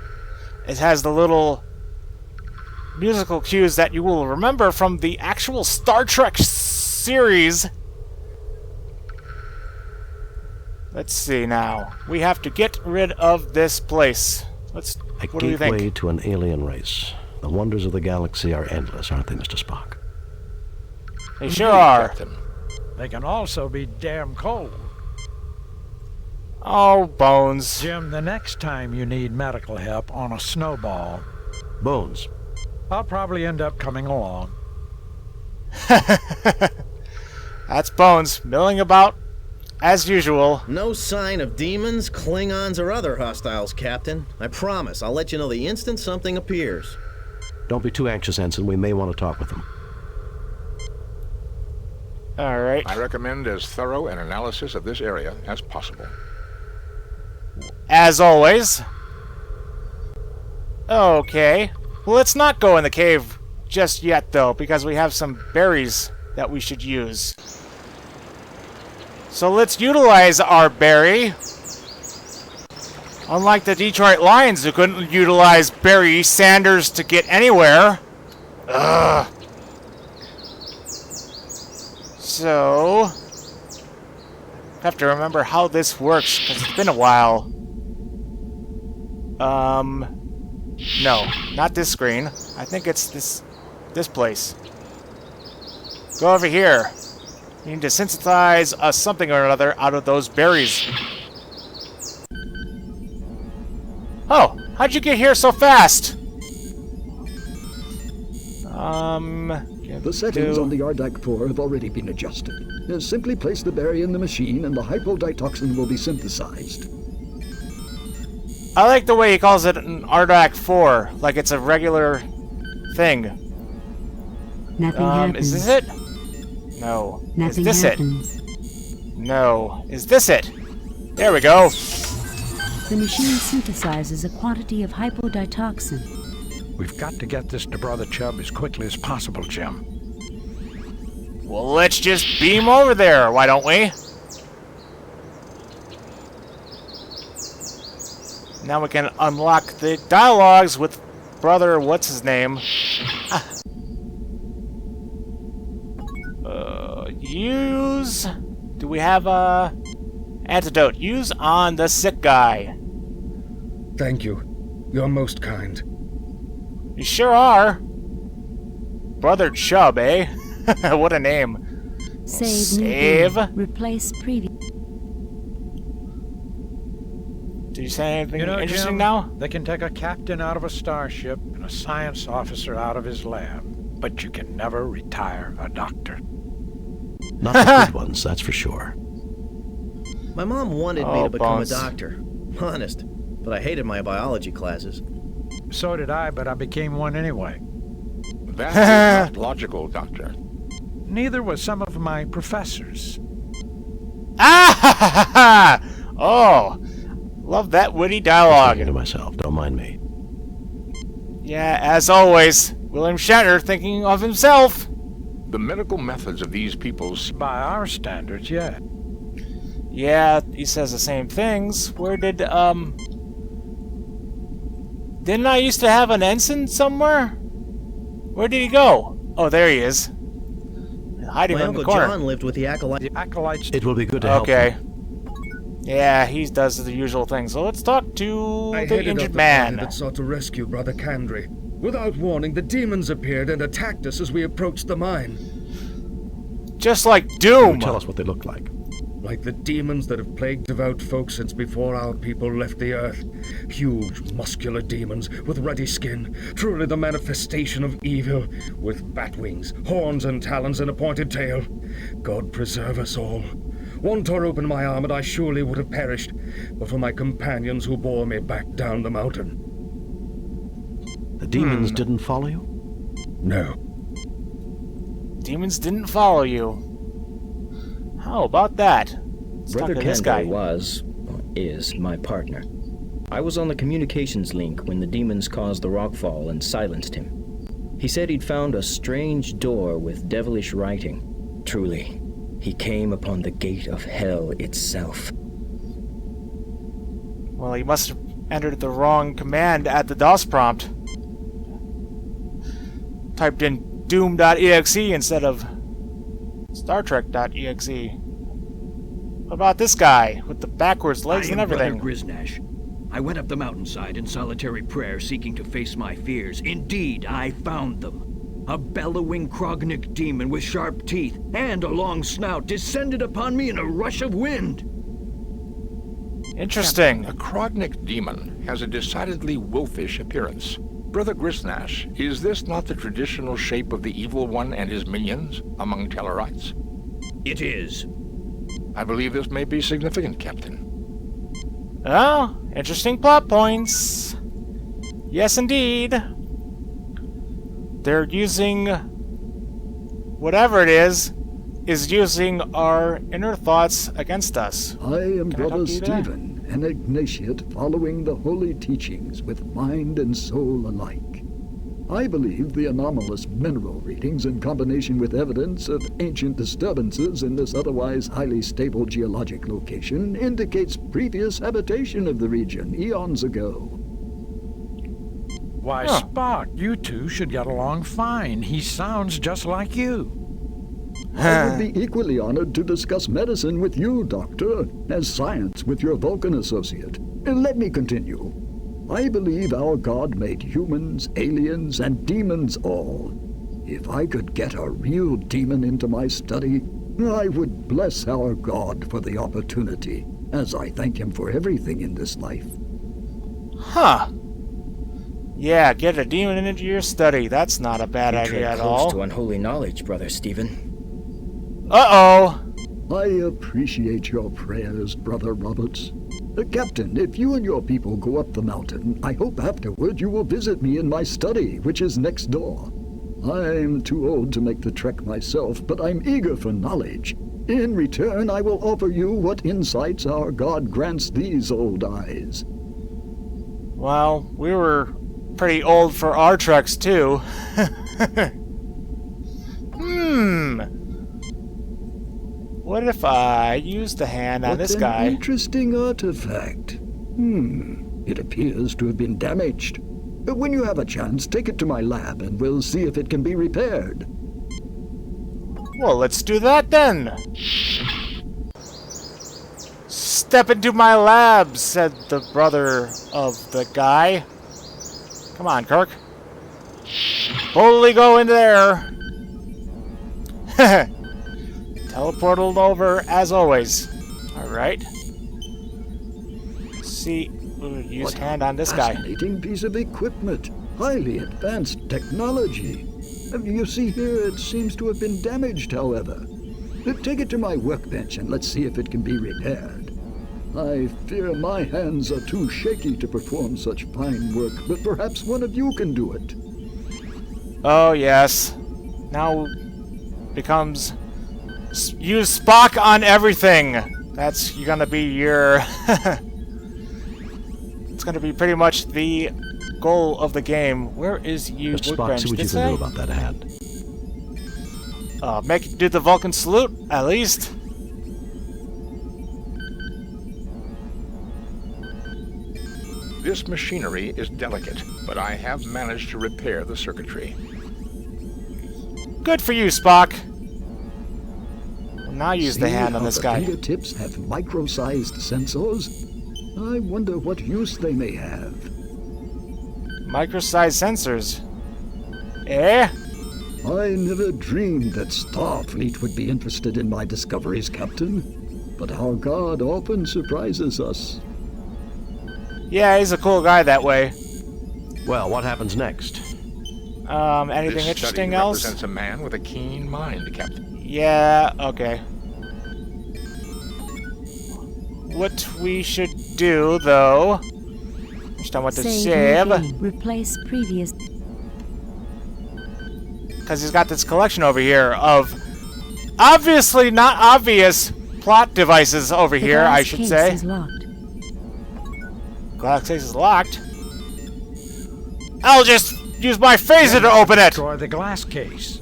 [SPEAKER 4] It has the little musical cues that you will remember from the actual Star Trek series. Let's see now. We have to get rid of this place. What do you think?
[SPEAKER 3] Gateway to an alien race. The wonders of the galaxy are endless, aren't they, Mr. Spock?
[SPEAKER 4] They sure are.
[SPEAKER 12] They can also be damn cold.
[SPEAKER 4] Oh, Bones.
[SPEAKER 12] Jim, the next time you need medical help on a snowball...
[SPEAKER 3] Bones.
[SPEAKER 12] I'll probably end up coming along.
[SPEAKER 4] That's Bones, milling about as usual.
[SPEAKER 13] No sign of demons, Klingons, or other hostiles, Captain. I promise, I'll let you know the instant something appears.
[SPEAKER 3] Don't be too anxious, Ensign. We may want to talk with them.
[SPEAKER 4] Alright.
[SPEAKER 6] I recommend as thorough an analysis of this area as possible.
[SPEAKER 4] As always. Okay. Well, let's not go in the cave just yet, though, because we have some berries that we should use. So let's utilize our berry. Unlike the Detroit Lions, who couldn't utilize Barry Sanders to get anywhere. Ugh. So... I have to remember how this works, because it's been a while. No, not this screen. I think it's this place. Go over here. You need to synthesize something or another out of those berries. Oh, how'd you get here so fast?
[SPEAKER 14] The settings on the Ardak 4 have already been adjusted. Simply place the berry in the machine and the hypoditoxin will be synthesized.
[SPEAKER 4] I like the way he calls it an Ardak 4, like it's a regular thing.
[SPEAKER 9] Nothing happens.
[SPEAKER 4] Is this it? No.
[SPEAKER 9] Nothing
[SPEAKER 4] Is this
[SPEAKER 9] happens.
[SPEAKER 4] it? No. Is this it? There we go.
[SPEAKER 9] The machine synthesizes a quantity of hypoditoxin.
[SPEAKER 12] We've got to get this to Brother Chubb as quickly as possible, Jim.
[SPEAKER 4] Well, let's just beam over there, why don't we? Now we can unlock the dialogues with Brother what's-his-name. Use... Do we have a... Antidote. Use on the sick guy.
[SPEAKER 15] Thank you. You're most kind.
[SPEAKER 4] You sure are. Brother Chubb, eh? What a name.
[SPEAKER 9] Save. Replace previous.
[SPEAKER 4] Did you say anything interesting
[SPEAKER 12] Jim,
[SPEAKER 4] now?
[SPEAKER 12] They can take a captain out of a starship and a science officer out of his lab, but you can never retire a doctor.
[SPEAKER 3] Not the good ones, that's for sure.
[SPEAKER 13] My mom wanted me to become
[SPEAKER 4] bones.
[SPEAKER 13] a doctor. Honest. But I hated my biology classes.
[SPEAKER 12] So did I, but I became one anyway.
[SPEAKER 6] That is not logical, Doctor.
[SPEAKER 12] Neither was some of my professors.
[SPEAKER 4] Ah! Oh, love that witty dialogue.
[SPEAKER 3] Thinking to myself, don't mind me.
[SPEAKER 4] Yeah, as always, William Shatner thinking of himself.
[SPEAKER 6] The medical methods of these people's...
[SPEAKER 12] By our standards, yeah.
[SPEAKER 4] Yeah, he says the same things. Where did, Didn't I used to have an ensign somewhere? Where did he go? Oh, there he is. Hiding
[SPEAKER 13] My
[SPEAKER 4] in the
[SPEAKER 13] Uncle
[SPEAKER 4] corner.
[SPEAKER 13] John lived with the acolyte.
[SPEAKER 12] The acolytes...
[SPEAKER 3] It will be good to help
[SPEAKER 4] Okay.
[SPEAKER 3] them.
[SPEAKER 4] Yeah, he does the usual thing. So let's talk to
[SPEAKER 15] I
[SPEAKER 4] the
[SPEAKER 15] headed up
[SPEAKER 4] injured
[SPEAKER 15] the
[SPEAKER 4] man.
[SPEAKER 15] party that sought to rescue Brother Kandri. Without warning, the demons appeared and attacked us as we approached the mine.
[SPEAKER 4] Just like Doom.
[SPEAKER 3] Tell us what they look like.
[SPEAKER 15] Like the demons that have plagued devout folk since before our people left the earth. Huge, muscular demons with ruddy skin, truly the manifestation of evil, with bat wings, horns and talons and a pointed tail. God preserve us all. One tore open my arm and I surely would have perished, but for my companions who bore me back down the mountain.
[SPEAKER 3] The demons didn't follow you?
[SPEAKER 15] No.
[SPEAKER 4] Demons didn't follow you. How about that? Let's
[SPEAKER 16] Brother
[SPEAKER 4] talk to this guy.
[SPEAKER 16] Kandri was, or is, my partner. I was on the communications link when the demons caused the rockfall and silenced him. He said he'd found a strange door with devilish writing. Truly, he came upon the gate of hell itself.
[SPEAKER 4] Well, he must have entered the wrong command at the DOS prompt. Typed in doom.exe instead of Star Trek.exe. What about this guy with the backwards legs and everything?
[SPEAKER 7] Brother Griznash. I went up the mountainside in solitary prayer, seeking to face my fears. Indeed, I found them. A bellowing Krognik demon with sharp teeth and a long snout descended upon me in a rush of wind.
[SPEAKER 4] Interesting.
[SPEAKER 6] A Krognik demon has a decidedly wolfish appearance. Brother Griznash, is this not the traditional shape of the Evil One and his minions among Tellarites?
[SPEAKER 7] It is.
[SPEAKER 6] I believe this may be significant, Captain.
[SPEAKER 4] Oh, interesting plot points. Yes, indeed. They're using... whatever it is using our inner thoughts against us.
[SPEAKER 14] I am
[SPEAKER 4] Can I
[SPEAKER 14] Brother
[SPEAKER 4] talk to you there?
[SPEAKER 14] Stephen, an Ignatiate following the holy teachings with mind and soul alike. I believe the anomalous mineral readings in combination with evidence of ancient disturbances in this otherwise highly stable geologic location indicates previous habitation of the region eons ago.
[SPEAKER 12] Why, Spock, you two should get along fine. He sounds just like you.
[SPEAKER 14] I would be equally honored to discuss medicine with you, Doctor, as science with your Vulcan associate. Let me continue. I believe our God made humans, aliens, and demons all. If I could get a real demon into my study, I would bless our God for the opportunity, as I thank him for everything in this life.
[SPEAKER 4] Huh. Yeah, get a demon into your study. That's not a bad idea at all.
[SPEAKER 16] Close to unholy knowledge, Brother Stephen.
[SPEAKER 4] Uh-oh.
[SPEAKER 14] I appreciate your prayers, Brother Roberts. Captain, if you and your people go up the mountain, I hope afterward you will visit me in my study, which is next door. I'm too old to make the trek myself, but I'm eager for knowledge. In return, I will offer you what insights our God grants these old eyes.
[SPEAKER 4] Well, we were pretty old for our Treks, too. What if I use the hand on this guy?
[SPEAKER 14] An interesting artifact. It appears to have been damaged. When you have a chance, take it to my lab and we'll see if it can be repaired.
[SPEAKER 4] Well, let's do that then. Step into my lab, said the brother of the guy. Come on, Kirk. Boldly go in there. Teleported over, as always. Alright. See, we'll use hand on this guy.
[SPEAKER 14] Fascinating piece of equipment. Highly advanced technology. You see here, it seems to have been damaged, however. Take it to my workbench and let's see if it can be repaired. I fear my hands are too shaky to perform such fine work, but perhaps one of you can do it.
[SPEAKER 4] Oh, yes. Now becomes use Spock on everything. That's gonna be your... It's gonna be pretty much the goal of the game. Where is you
[SPEAKER 3] Mr. Spock, see what you can do about that hand.
[SPEAKER 4] Make it do the Vulcan salute, at least.
[SPEAKER 6] This machinery is delicate, but I have managed to repair the circuitry.
[SPEAKER 4] Good for you, Spock. We'll now use the hand on this guy.
[SPEAKER 14] The fingertips have micro-sized sensors. I wonder what use they may have.
[SPEAKER 4] Micro-sized sensors. Eh?
[SPEAKER 14] I never dreamed that Starfleet would be interested in my discoveries, Captain. But our God often surprises us.
[SPEAKER 4] Yeah, he's a cool guy that way.
[SPEAKER 3] Well, what happens next?
[SPEAKER 4] Anything
[SPEAKER 6] This
[SPEAKER 4] interesting
[SPEAKER 6] study
[SPEAKER 4] else?
[SPEAKER 6] represents a man with a keen mind, Captain.
[SPEAKER 4] Yeah, okay. What we should do, though... Just I want to save.
[SPEAKER 9] Replace previous...
[SPEAKER 4] Because he's got this collection over here of... obviously not obvious plot devices over here, I should say.
[SPEAKER 9] Is locked.
[SPEAKER 4] Glass case is locked. I'll just use my phaser to open it!
[SPEAKER 12] Destroy the glass case.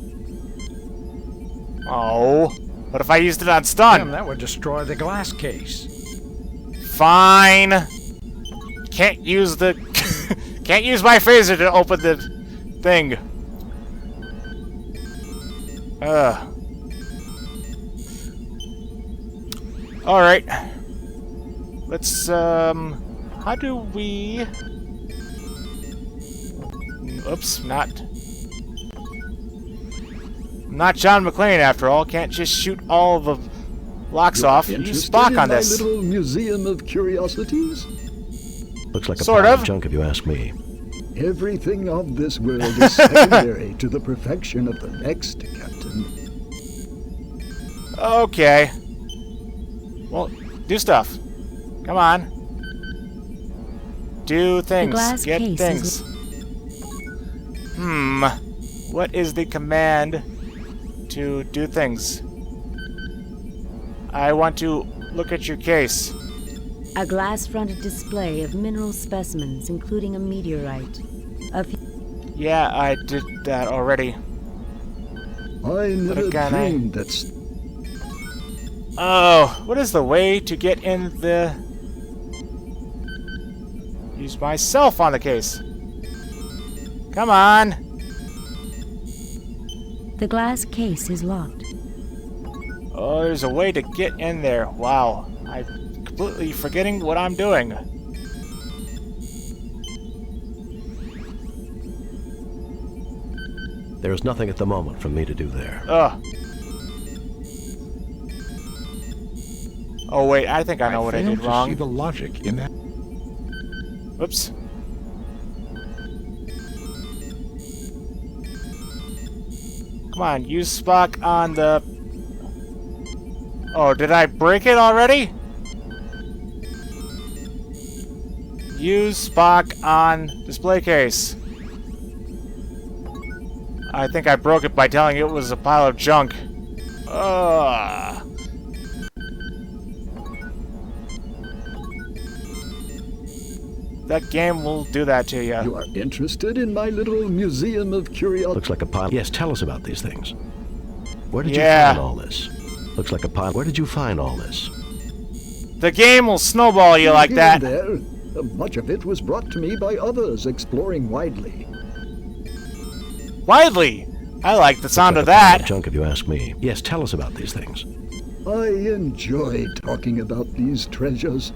[SPEAKER 4] Oh. What if I used it on stun?
[SPEAKER 12] Damn, that would destroy the glass case.
[SPEAKER 4] Fine. Can't use the... can't use my phaser to open the thing. Alright. Let's, how do we... Oops, not John McClane after all. Can't just shoot all the locks off. Use Spock on this.
[SPEAKER 14] My little museum of curiosities?
[SPEAKER 3] Looks like a
[SPEAKER 4] sort
[SPEAKER 3] pile
[SPEAKER 4] of
[SPEAKER 3] of junk if you ask me.
[SPEAKER 14] Everything of this world is secondary to the perfection of the next, Captain.
[SPEAKER 4] Okay. Well, do stuff. Come on. Do things. Get things. What is the command to do things? I want to look at your case.
[SPEAKER 9] A glass-fronted display of mineral specimens, including a meteorite.
[SPEAKER 4] Yeah, I did that already.
[SPEAKER 14] I never dreamed that...
[SPEAKER 4] Oh, what is the way to get in the... Use myself on the case. Come on.
[SPEAKER 9] The glass case is locked.
[SPEAKER 4] Oh, there's a way to get in there. Wow. I'm completely forgetting what I'm doing.
[SPEAKER 3] There's nothing at the moment for me to do there.
[SPEAKER 4] Ugh. Oh, wait. I think I know what I did wrong.
[SPEAKER 6] See the logic in that.
[SPEAKER 4] Oops. Come on, use Spock on the... Oh, did I break it already? Use Spock on display case. I think I broke it by telling it was a pile of junk. Ugh. that game will do that to you.
[SPEAKER 14] You are interested in my little museum of curiosity?
[SPEAKER 3] Looks like a pile. Yes, tell us about these things. Where did you
[SPEAKER 4] Yeah.
[SPEAKER 3] find all this? Looks like a pile. Where did you find all this?
[SPEAKER 4] The game will snowball you like
[SPEAKER 14] Here
[SPEAKER 4] that.
[SPEAKER 14] and there. Much of it was brought to me by others exploring widely.
[SPEAKER 4] Widely. I like the sound
[SPEAKER 3] Looks
[SPEAKER 4] of
[SPEAKER 3] like a pile
[SPEAKER 4] that.
[SPEAKER 3] of junk if you ask me. Yes, tell us about these things.
[SPEAKER 14] I enjoy talking about these treasures.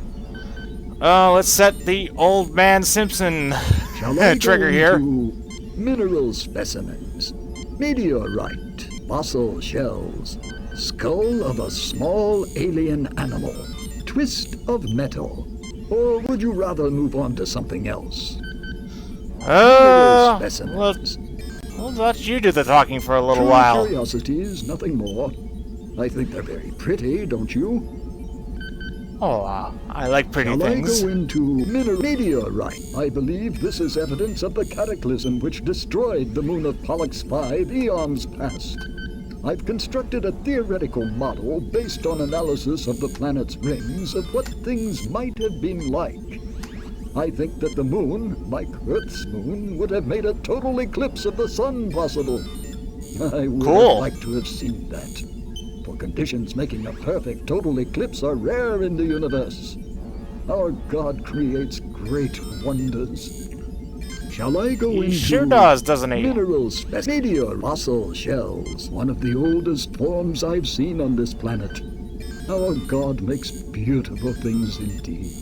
[SPEAKER 4] Let's set the old man Simpson
[SPEAKER 14] Shall I
[SPEAKER 4] trigger
[SPEAKER 14] go
[SPEAKER 4] here.
[SPEAKER 14] into mineral specimens, meteorite, fossil shells, skull of a small alien animal, twist of metal, or would you rather move on to something else? Mineral specimens.
[SPEAKER 4] We'll let you do the talking for a little
[SPEAKER 14] True
[SPEAKER 4] while.
[SPEAKER 14] curiosities, nothing more. I think they're very pretty, don't you?
[SPEAKER 4] Oh, I like pretty
[SPEAKER 14] Shall
[SPEAKER 4] things.
[SPEAKER 14] I go into meteorite? I believe this is evidence of the cataclysm which destroyed the moon of Pollux V eons past. I've constructed a theoretical model based on analysis of the planet's rings of what things might have been like. I think that the moon, like Earth's moon, would have made a total eclipse of the sun possible. I would have liked to have seen that. For conditions making a perfect total eclipse are rare in the universe. Our God creates great wonders. Shall I go into...
[SPEAKER 4] He sure does, doesn't he?
[SPEAKER 14] Minerals, meteor, fossil shells, one of the oldest forms I've seen on this planet. Our God makes beautiful things indeed.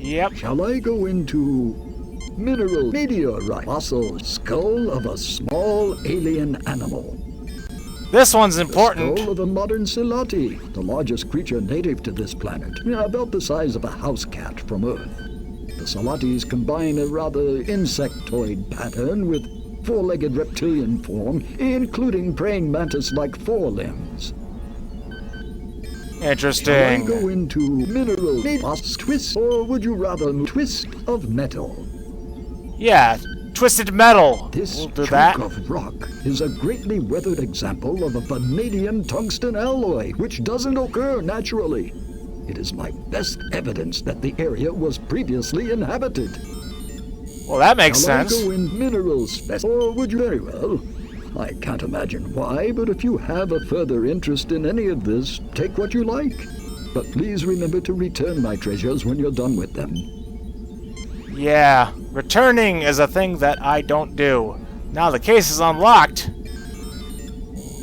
[SPEAKER 4] Yep.
[SPEAKER 14] Shall I go into mineral, meteorite, fossil skull of a small alien animal?
[SPEAKER 4] This one's important.
[SPEAKER 14] The skull of a modern Silati, the largest creature native to this planet, about the size of a house cat from Earth. The Salatis combine a rather insectoid pattern with four-legged reptilian form, including praying mantis-like forelimbs.
[SPEAKER 4] Interesting.
[SPEAKER 14] Shall I go into mineral twist, or would you rather twist of metal?
[SPEAKER 4] Yeah, twisted metal.
[SPEAKER 14] This
[SPEAKER 4] We'll do
[SPEAKER 14] chunk
[SPEAKER 4] that.
[SPEAKER 14] of rock is a greatly weathered example of a vanadium tungsten alloy, which doesn't occur naturally. It is my best evidence that the area was previously inhabited.
[SPEAKER 4] Well, that makes
[SPEAKER 14] Shall
[SPEAKER 4] sense.
[SPEAKER 14] I go in minerals, or would you? Very well. I can't imagine why, but if you have a further interest in any of this, take what you like. But please remember to return my treasures when you're done with them.
[SPEAKER 4] Yeah, returning is a thing that I don't do. Now the case is unlocked.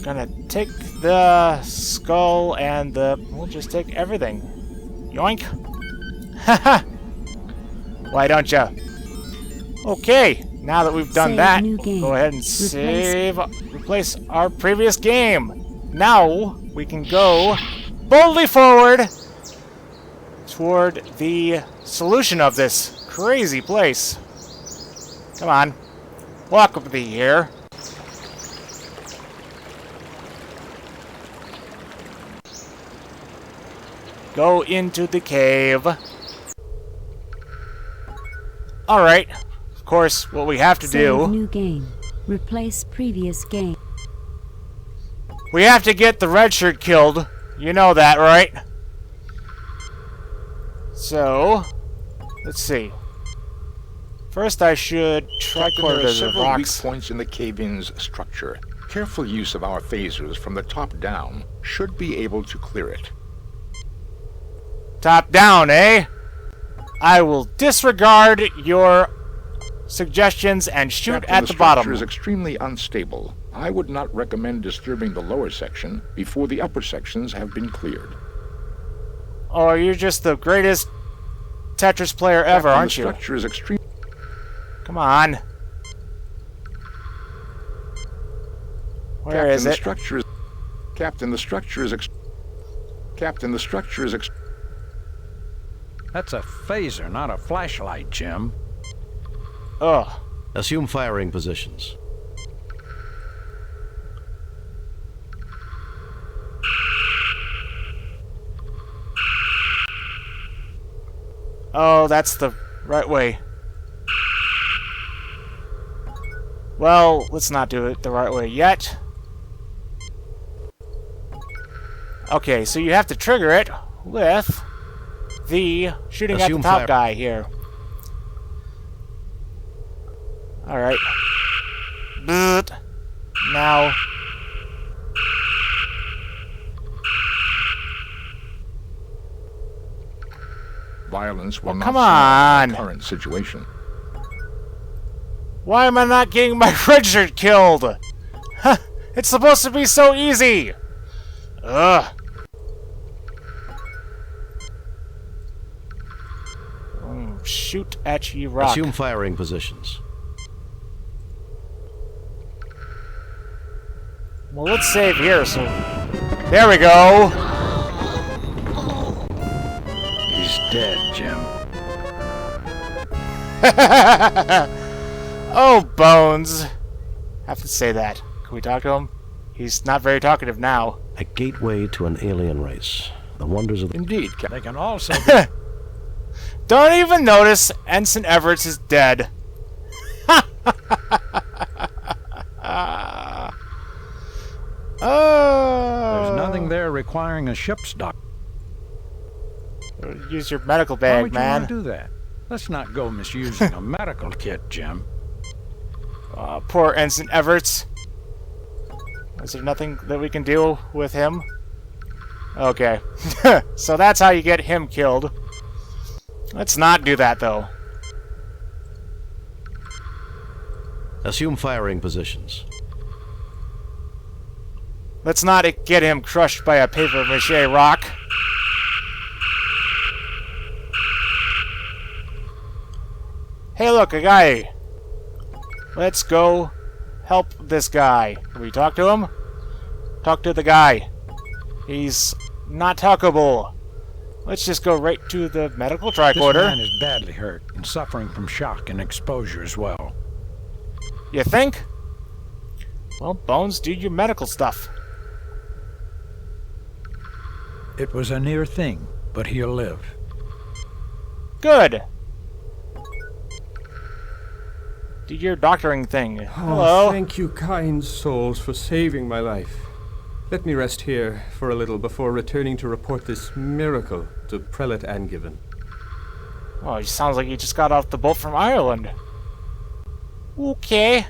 [SPEAKER 4] Gonna take the skull and we'll just take everything. Yoink. Haha. Why don't ya? Okay, now that we've done
[SPEAKER 9] Save
[SPEAKER 4] that,
[SPEAKER 9] new
[SPEAKER 4] we'll
[SPEAKER 9] game.
[SPEAKER 4] go ahead and replace our previous game. Now we can go boldly forward toward the solution of this crazy place. Come on. Walk up the here. Go into the cave. Alright. Of course, what we have to
[SPEAKER 9] Save
[SPEAKER 4] do...
[SPEAKER 9] new game. Replace previous game.
[SPEAKER 4] We have to get the red shirt killed. You know that, right? So... let's see. First I should try
[SPEAKER 6] Captain, there are
[SPEAKER 4] the
[SPEAKER 6] several weak
[SPEAKER 4] rocks.
[SPEAKER 6] points in the cave-in's structure. Careful use of our phasers from the top down should be able to clear it.
[SPEAKER 4] Top down, eh? I will disregard your suggestions and shoot
[SPEAKER 6] Captain,
[SPEAKER 4] at the bottom.
[SPEAKER 6] structure is extremely unstable. I would not recommend disturbing the lower section before the upper sections have been cleared.
[SPEAKER 4] Oh, you're just the greatest Tetris player ever,
[SPEAKER 6] Captain,
[SPEAKER 4] aren't you?
[SPEAKER 6] The structure is extreme.
[SPEAKER 4] Come on. Where
[SPEAKER 6] Captain,
[SPEAKER 4] is
[SPEAKER 6] the
[SPEAKER 4] it?
[SPEAKER 6] structure is... Captain, the structure is... Captain, the structure is...
[SPEAKER 12] That's a phaser, not a flashlight, Jim.
[SPEAKER 4] Ugh.
[SPEAKER 3] Assume firing positions.
[SPEAKER 4] Oh, that's the right way. Well, let's not do it the right way yet. Okay, so you have to trigger it with the shooting at the
[SPEAKER 3] Assume
[SPEAKER 4] top
[SPEAKER 3] fire.
[SPEAKER 4] guy here. Alright. Now.
[SPEAKER 6] Violence will not
[SPEAKER 4] come
[SPEAKER 6] solve
[SPEAKER 4] on.
[SPEAKER 6] the current situation.
[SPEAKER 4] Why am I not getting my red shirt killed? Huh, it's supposed to be so easy! Ugh. Shoot at ye rock.
[SPEAKER 3] Assume firing positions.
[SPEAKER 4] Well, let's save here, so... There we go!
[SPEAKER 12] He's dead, Jim.
[SPEAKER 4] Oh, Bones! Have to say that. Can we talk to him? He's not very talkative now.
[SPEAKER 3] A gateway to an alien race. The wonders of the...
[SPEAKER 12] Indeed, they can also be...
[SPEAKER 4] Don't even notice Ensign Everett is dead.
[SPEAKER 12] There's nothing there requiring a ship's dock.
[SPEAKER 4] Use your medical
[SPEAKER 12] Why
[SPEAKER 4] bag,
[SPEAKER 12] would
[SPEAKER 4] man.
[SPEAKER 12] you want to do that? Let's not go misusing a medical kit, Jim.
[SPEAKER 4] Poor Ensign Everett. Is there nothing that we can do with him? Okay. So that's how you get him killed. Let's not do that, though.
[SPEAKER 3] Assume firing positions.
[SPEAKER 4] Let's not get him crushed by a paper-mache rock. Hey, look, a guy. Let's go help this guy. Can we talk to him? Talk to the guy. He's not talkable. Let's just go right to the medical tricorder.
[SPEAKER 12] This man is badly hurt and suffering from shock and exposure as well.
[SPEAKER 4] You think? Well, Bones, do your medical stuff.
[SPEAKER 12] It was a near thing, but he'll live.
[SPEAKER 4] Good. Do your doctoring thing.
[SPEAKER 17] Oh,
[SPEAKER 4] Hello.
[SPEAKER 17] thank you, kind souls, for saving my life. Let me rest here for a little before returning to report this miracle to Prelate Angiven.
[SPEAKER 4] Oh, he sounds like he just got off the boat from Ireland. Okay.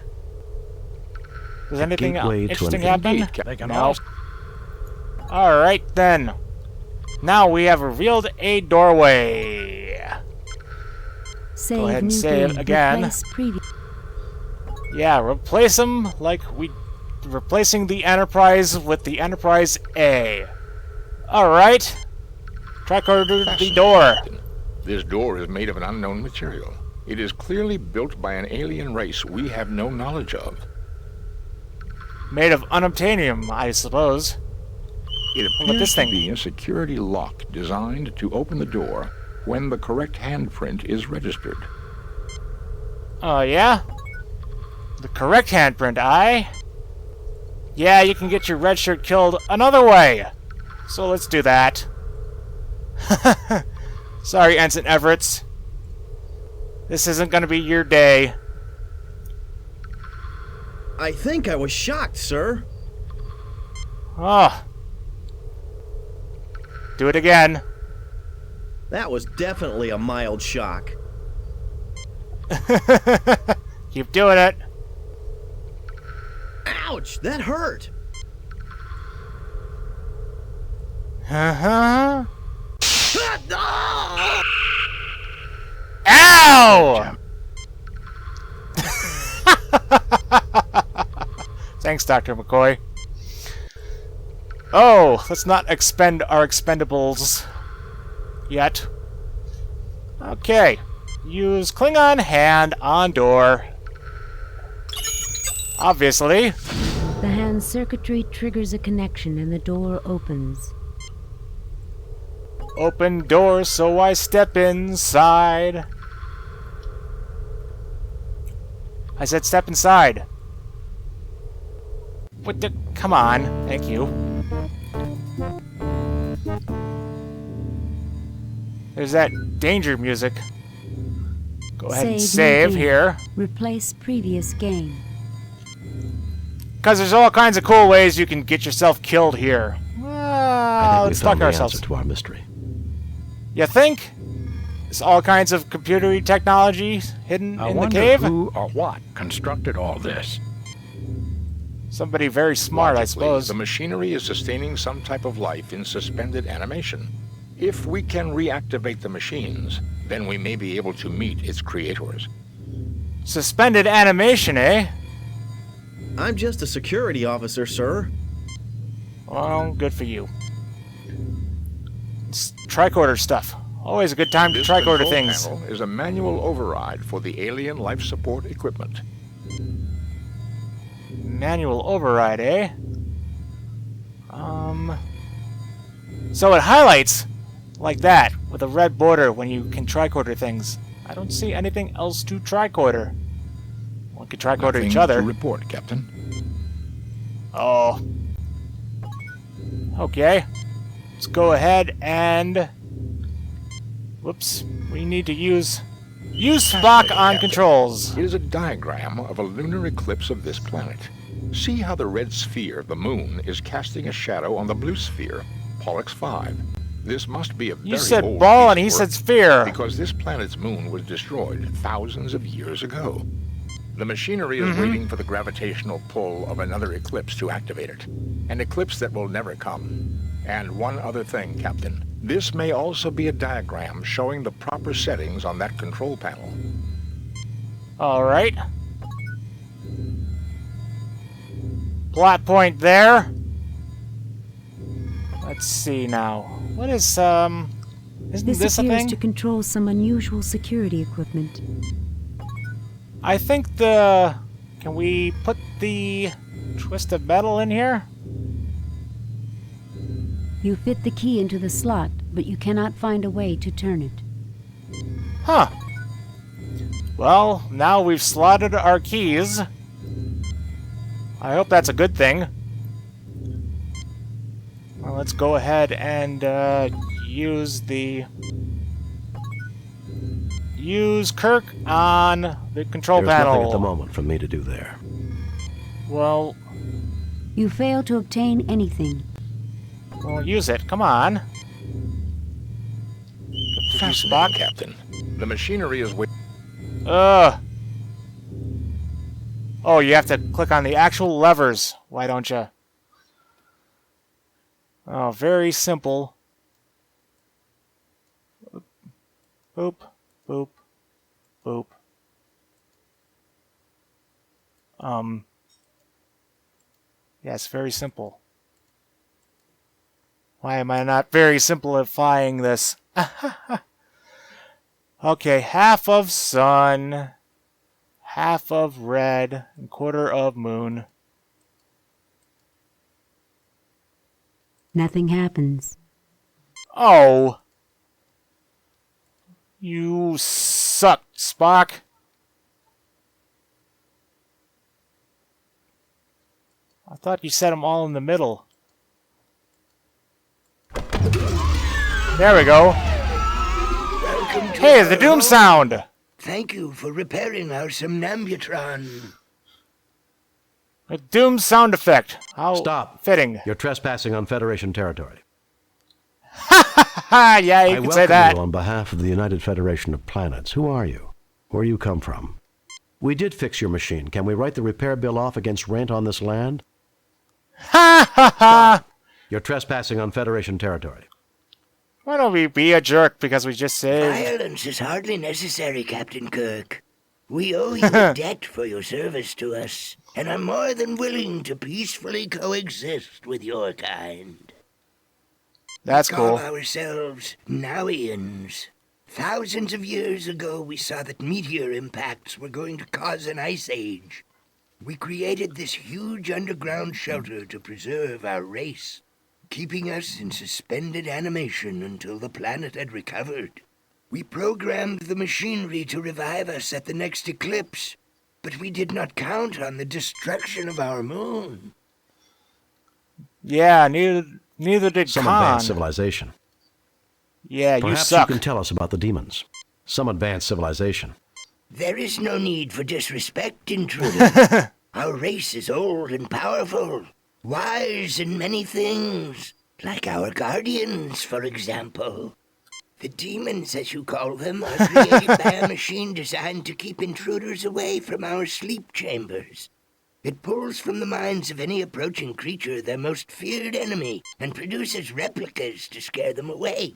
[SPEAKER 4] Does anything interesting happen? No. Alright then. Now we have revealed a doorway.
[SPEAKER 9] Save
[SPEAKER 4] Go ahead and
[SPEAKER 9] new
[SPEAKER 4] save
[SPEAKER 9] game.
[SPEAKER 4] again.
[SPEAKER 9] Replace previous.
[SPEAKER 4] Yeah, replace them like we... Replacing the Enterprise with the Enterprise A. Alright. Tricorder the door.
[SPEAKER 6] This door is made of an unknown material. It is clearly built by an alien race we have no knowledge of.
[SPEAKER 4] Made of unobtainium, I suppose.
[SPEAKER 6] It appears to be a security lock designed to open the door when the correct handprint is registered.
[SPEAKER 4] Oh, yeah? The correct handprint, aye? Yeah, you can get your red shirt killed another way. So let's do that. Sorry, Ensign Everett. This isn't gonna be your day.
[SPEAKER 13] I think I was shocked, sir.
[SPEAKER 4] Oh. Do it again.
[SPEAKER 13] That was definitely a mild shock.
[SPEAKER 4] Keep doing it.
[SPEAKER 13] Ouch, that hurt.
[SPEAKER 4] Uh-huh. Ow! Thanks, Dr. McCoy. Oh, let's not expend our expendables yet. Okay. Use Klingon hand on door. Obviously.
[SPEAKER 9] The hand circuitry triggers a connection and the door opens.
[SPEAKER 4] Open door, so I step inside. I said step inside. What the? Come on. Thank you. There's that danger music. Go ahead and save here.
[SPEAKER 9] Replace previous game.
[SPEAKER 4] Because there's all kinds of cool ways you can get yourself killed here.
[SPEAKER 3] I think
[SPEAKER 4] Let's
[SPEAKER 3] we found
[SPEAKER 4] talk
[SPEAKER 3] the
[SPEAKER 4] ourselves.
[SPEAKER 3] answer to our mystery.
[SPEAKER 4] You think? There's all kinds of computery technology hidden
[SPEAKER 18] I
[SPEAKER 4] in the
[SPEAKER 18] wonder
[SPEAKER 4] cave.
[SPEAKER 18] who or what constructed all this.
[SPEAKER 4] Somebody very smart, I
[SPEAKER 6] Logically,
[SPEAKER 4] suppose.
[SPEAKER 6] the machinery is sustaining some type of life in suspended animation. If we can reactivate the machines, then we may be able to meet its creators.
[SPEAKER 4] Suspended animation, eh?
[SPEAKER 13] I'm just a security officer, sir.
[SPEAKER 4] Well, good for you. It's tricorder stuff. Always a good time to
[SPEAKER 6] This
[SPEAKER 4] tricorder
[SPEAKER 6] control
[SPEAKER 4] things.
[SPEAKER 6] panel is a manual override for the alien life support equipment.
[SPEAKER 4] Manual override, eh? So it highlights like that with a red border when you can tricorder things. I don't see anything else to tricorder. We can tricorder
[SPEAKER 6] Nothing
[SPEAKER 4] each other.
[SPEAKER 6] to report, Captain.
[SPEAKER 4] Oh. Okay. Let's go ahead and... Whoops. We need to use Spock on controls.
[SPEAKER 6] It is a diagram of a lunar eclipse of this planet. See how the red sphere, the moon, is casting a shadow on the blue sphere, Pollux V. This must be a very
[SPEAKER 4] You said
[SPEAKER 6] old
[SPEAKER 4] ball
[SPEAKER 6] piece
[SPEAKER 4] and
[SPEAKER 6] of
[SPEAKER 4] he
[SPEAKER 6] work,
[SPEAKER 4] said sphere.
[SPEAKER 6] Because this planet's moon was destroyed thousands of years ago. The machinery is waiting for the gravitational pull of another eclipse to activate it. An eclipse that will never come. And one other thing, Captain. This may also be a diagram showing the proper settings on that control panel.
[SPEAKER 4] Alright. Plot point there. Let's see now. What is, isn't
[SPEAKER 9] This
[SPEAKER 4] this a
[SPEAKER 9] appears
[SPEAKER 4] thing?
[SPEAKER 9] to control some unusual security equipment.
[SPEAKER 4] I think the... Can we put the twist of metal in here?
[SPEAKER 9] You fit the key into the slot, but you cannot find a way to turn it.
[SPEAKER 4] Huh. Well, now we've slotted our keys. I hope that's a good thing. Well, let's go ahead and use Kirk on the control
[SPEAKER 3] There's
[SPEAKER 4] panel.
[SPEAKER 3] nothing at the moment for me to do there.
[SPEAKER 4] Well,
[SPEAKER 9] You fail to obtain anything.
[SPEAKER 4] well, use it. Come on.
[SPEAKER 6] Fascinating, Captain. The machinery is waiting.
[SPEAKER 4] Oh, you have to click on the actual levers. Why don't you? Oh, very simple. Boop, boop, boop. Yes, very simple. Why am I not very simplifying this? Okay, half of sun, half of red, and quarter of moon.
[SPEAKER 9] Nothing happens.
[SPEAKER 4] Oh! You suck, Spock. I thought you set them all in the middle. There we go.
[SPEAKER 19] Welcome to
[SPEAKER 4] Hey, the Doom
[SPEAKER 19] home.
[SPEAKER 4] sound!
[SPEAKER 19] Thank you for repairing our somnambutron.
[SPEAKER 4] A Doom sound effect. How
[SPEAKER 3] Stop.
[SPEAKER 4] fitting.
[SPEAKER 3] You're trespassing on Federation territory.
[SPEAKER 4] Ha! Yeah, you
[SPEAKER 3] I
[SPEAKER 4] can
[SPEAKER 3] welcome
[SPEAKER 4] say that.
[SPEAKER 3] you on behalf of the United Federation of Planets. Who are you? Where you come from? We did fix your machine. Can we write the repair bill off against rent on this land?
[SPEAKER 4] Ha ha ha!
[SPEAKER 3] You're trespassing on Federation territory.
[SPEAKER 4] Why don't we be a jerk because we just saved?
[SPEAKER 19] Violence is hardly necessary, Captain Kirk. We owe you a debt for your service to us, and are more than willing to peacefully coexist with your kind.
[SPEAKER 4] That's
[SPEAKER 19] we
[SPEAKER 4] cool.
[SPEAKER 19] call ourselves Nowians. Thousands of years ago, we saw that meteor impacts were going to cause an ice age. We created this huge underground shelter to preserve our race, keeping us in suspended animation until the planet had recovered. We programmed the machinery to revive us at the next eclipse, but we did not count on the destruction of our moon.
[SPEAKER 4] Yeah, neither did
[SPEAKER 3] Some
[SPEAKER 4] Khan.
[SPEAKER 3] advanced civilization.
[SPEAKER 4] Yeah, you
[SPEAKER 3] Perhaps
[SPEAKER 4] suck.
[SPEAKER 3] you can tell us about the demons. Some advanced civilization.
[SPEAKER 19] There is no need for disrespect, intruder. Our race is old and powerful, wise in many things, like our guardians, for example. The demons, as you call them, are created by a machine designed to keep intruders away from our sleep chambers. It pulls from the minds of any approaching creature their most feared enemy and produces replicas to scare them away.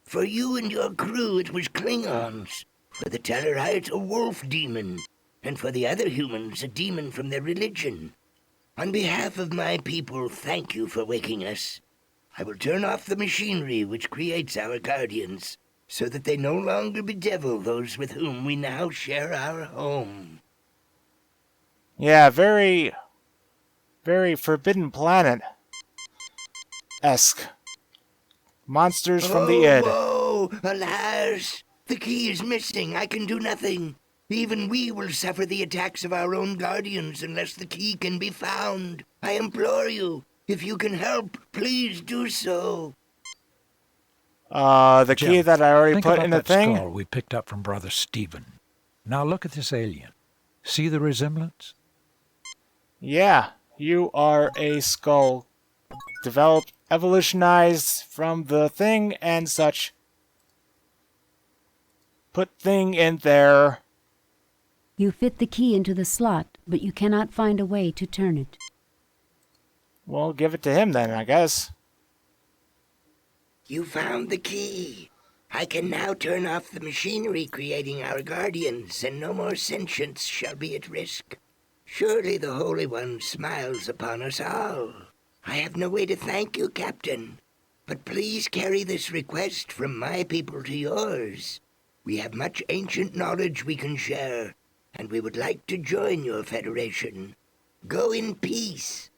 [SPEAKER 19] For you and your crew, it was Klingons. For the Tellarites, a wolf demon. And for the other humans, a demon from their religion. On behalf of my people, thank you for waking us. I will turn off the machinery which creates our guardians, so that they no longer bedevil those with whom we now share our home.
[SPEAKER 4] Yeah, very Forbidden Planet-esque. Monsters from the Id.
[SPEAKER 19] Oh, alas! The key is missing. I can do nothing. Even we will suffer the attacks of our own guardians unless the key can be found. I implore you, if you can help, please do so.
[SPEAKER 4] The
[SPEAKER 18] Jim,
[SPEAKER 4] key that I already
[SPEAKER 18] think
[SPEAKER 4] put
[SPEAKER 18] about
[SPEAKER 4] in the
[SPEAKER 18] that
[SPEAKER 4] thing?
[SPEAKER 18] skull we picked up from Brother Stephen. Now look at this alien. See the resemblance?
[SPEAKER 4] Yeah, you are a skull. Developed, evolutionized from the thing and such. Put thing in there.
[SPEAKER 9] You fit the key into the slot, but you cannot find a way to turn it.
[SPEAKER 4] Well, give it to him then, I guess.
[SPEAKER 19] You found the key. I can now turn off the machinery creating our guardians, and no more sentience shall be at risk. Surely the Holy One smiles upon us all. I have no way to thank you, Captain, but please carry this request from my people to yours. We have much ancient knowledge we can share, and we would like to join your federation. Go in peace.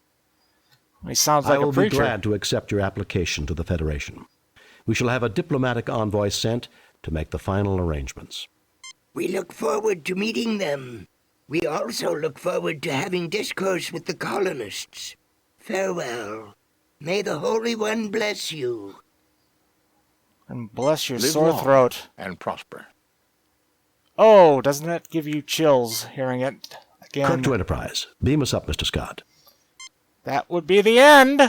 [SPEAKER 4] He sounds like
[SPEAKER 3] I will
[SPEAKER 4] a preacher.
[SPEAKER 3] be glad to accept your application to the Federation. We shall have a diplomatic envoy sent to make the final arrangements.
[SPEAKER 19] We look forward to meeting them. We also look forward to having discourse with the colonists. Farewell. May the Holy One bless you.
[SPEAKER 4] And bless your
[SPEAKER 6] Live
[SPEAKER 4] sore
[SPEAKER 6] long
[SPEAKER 4] throat.
[SPEAKER 6] and prosper.
[SPEAKER 4] Oh, doesn't that give you chills hearing it again?
[SPEAKER 3] Kirk to Enterprise. Beam us up, Mr. Scott.
[SPEAKER 4] That would be the end.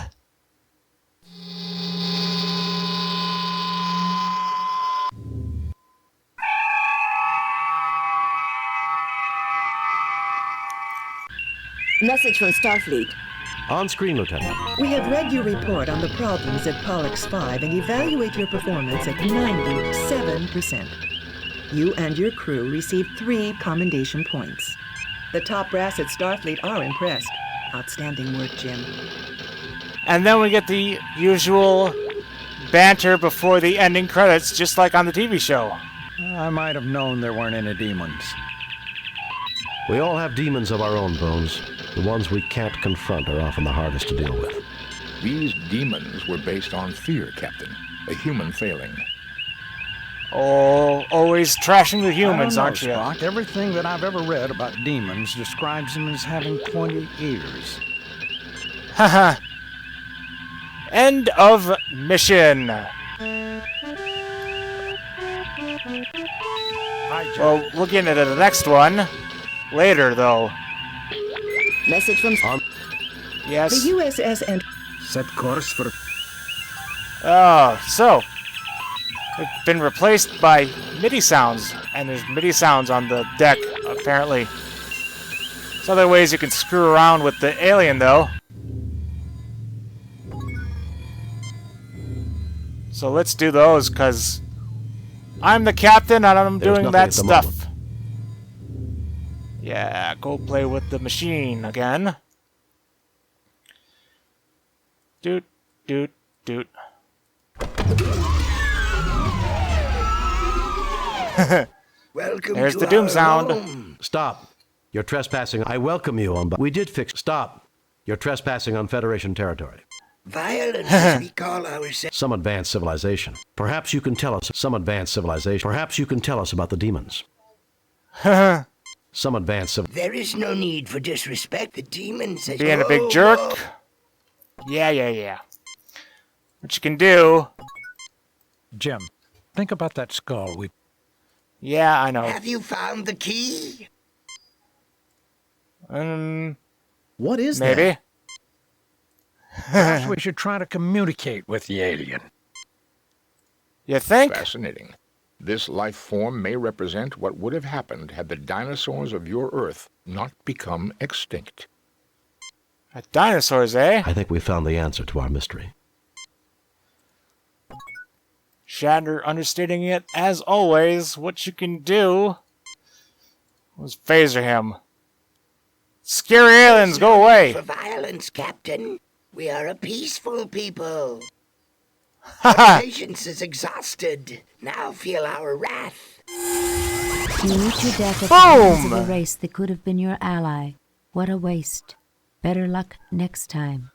[SPEAKER 5] Message from Starfleet.
[SPEAKER 3] On screen, Lieutenant.
[SPEAKER 8] We have read your report on the problems at Pollux V and evaluate your performance at 97%. You and your crew received 3 commendation points. The top brass at Starfleet are impressed. Outstanding work, Jim.
[SPEAKER 4] And then we get the usual banter before the ending credits, just like on the TV show.
[SPEAKER 18] I might have known there weren't any demons.
[SPEAKER 3] We all have demons of our own, Bones. The ones we can't confront are often the hardest to deal with.
[SPEAKER 6] These demons were based on fear, Captain. A human failing.
[SPEAKER 4] Oh, always trashing the humans,
[SPEAKER 18] I don't know,
[SPEAKER 4] aren't you?
[SPEAKER 18] Spock. Everything that I've ever read about demons describes them as having pointy ears.
[SPEAKER 4] Haha. End of mission. Well, we'll get into the next one later, though.
[SPEAKER 5] Message from...
[SPEAKER 4] Yes.
[SPEAKER 8] The USS and...
[SPEAKER 12] Set course for...
[SPEAKER 4] Oh, so... It's been replaced by MIDI sounds, and there's MIDI sounds on the deck, apparently. There's other ways you can screw around with the alien, though. So let's do those, because I'm the captain and I'm
[SPEAKER 3] There's
[SPEAKER 4] doing
[SPEAKER 3] nothing
[SPEAKER 4] that
[SPEAKER 3] at the
[SPEAKER 4] stuff.
[SPEAKER 3] moment.
[SPEAKER 4] Yeah, go play with the machine again. Doot, doot, doot.
[SPEAKER 19] Welcome
[SPEAKER 4] There's
[SPEAKER 19] to
[SPEAKER 4] the doom
[SPEAKER 19] our
[SPEAKER 4] sound.
[SPEAKER 19] home.
[SPEAKER 3] Stop. You're trespassing. I welcome you on... We did fix... Stop. You're trespassing on Federation territory.
[SPEAKER 19] Violence, as we call ourselves.
[SPEAKER 3] Some advanced civilization. Perhaps you can tell us... Some advanced civilization. Perhaps you can tell us about the demons. Some advanced...
[SPEAKER 19] There is no need for disrespect. The demons...
[SPEAKER 4] Being a big jerk. Yeah. What you can do...
[SPEAKER 18] Jim, think about that skull we...
[SPEAKER 4] Yeah, I know.
[SPEAKER 19] Have you found the key?
[SPEAKER 13] What is
[SPEAKER 4] maybe.
[SPEAKER 13] that?
[SPEAKER 18] Perhaps we should try to communicate with the alien.
[SPEAKER 4] You think?
[SPEAKER 6] Fascinating. This life form may represent what would have happened had the dinosaurs of your Earth not become extinct.
[SPEAKER 4] Dinosaurs, eh?
[SPEAKER 3] I think we found the answer to our mystery.
[SPEAKER 4] Shatner understating it as always. What you can do was phaser him. Scary aliens, go away!
[SPEAKER 19] For violence, Captain. We are a peaceful people. Our patience is exhausted. Now feel our wrath.
[SPEAKER 9] You meet your death at the hands of a race that could have been your ally. What a waste. Better luck next time.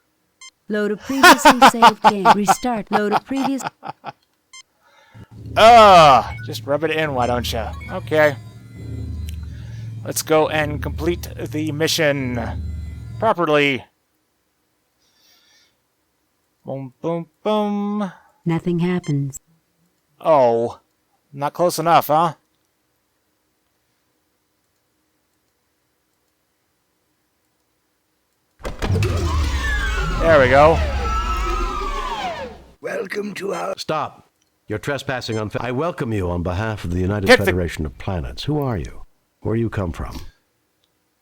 [SPEAKER 9] Load a previously saved game. Restart. Load a previous...
[SPEAKER 4] Just rub it in, why don't you? Okay. Let's go and complete the mission properly. Boom, boom, boom.
[SPEAKER 9] Nothing happens.
[SPEAKER 4] Oh, not close enough, huh? There we go.
[SPEAKER 19] Welcome to our...
[SPEAKER 3] Stop. You're trespassing on... I welcome you on behalf of the United
[SPEAKER 4] Pick
[SPEAKER 3] Federation of Planets. Who are you? Where you come from?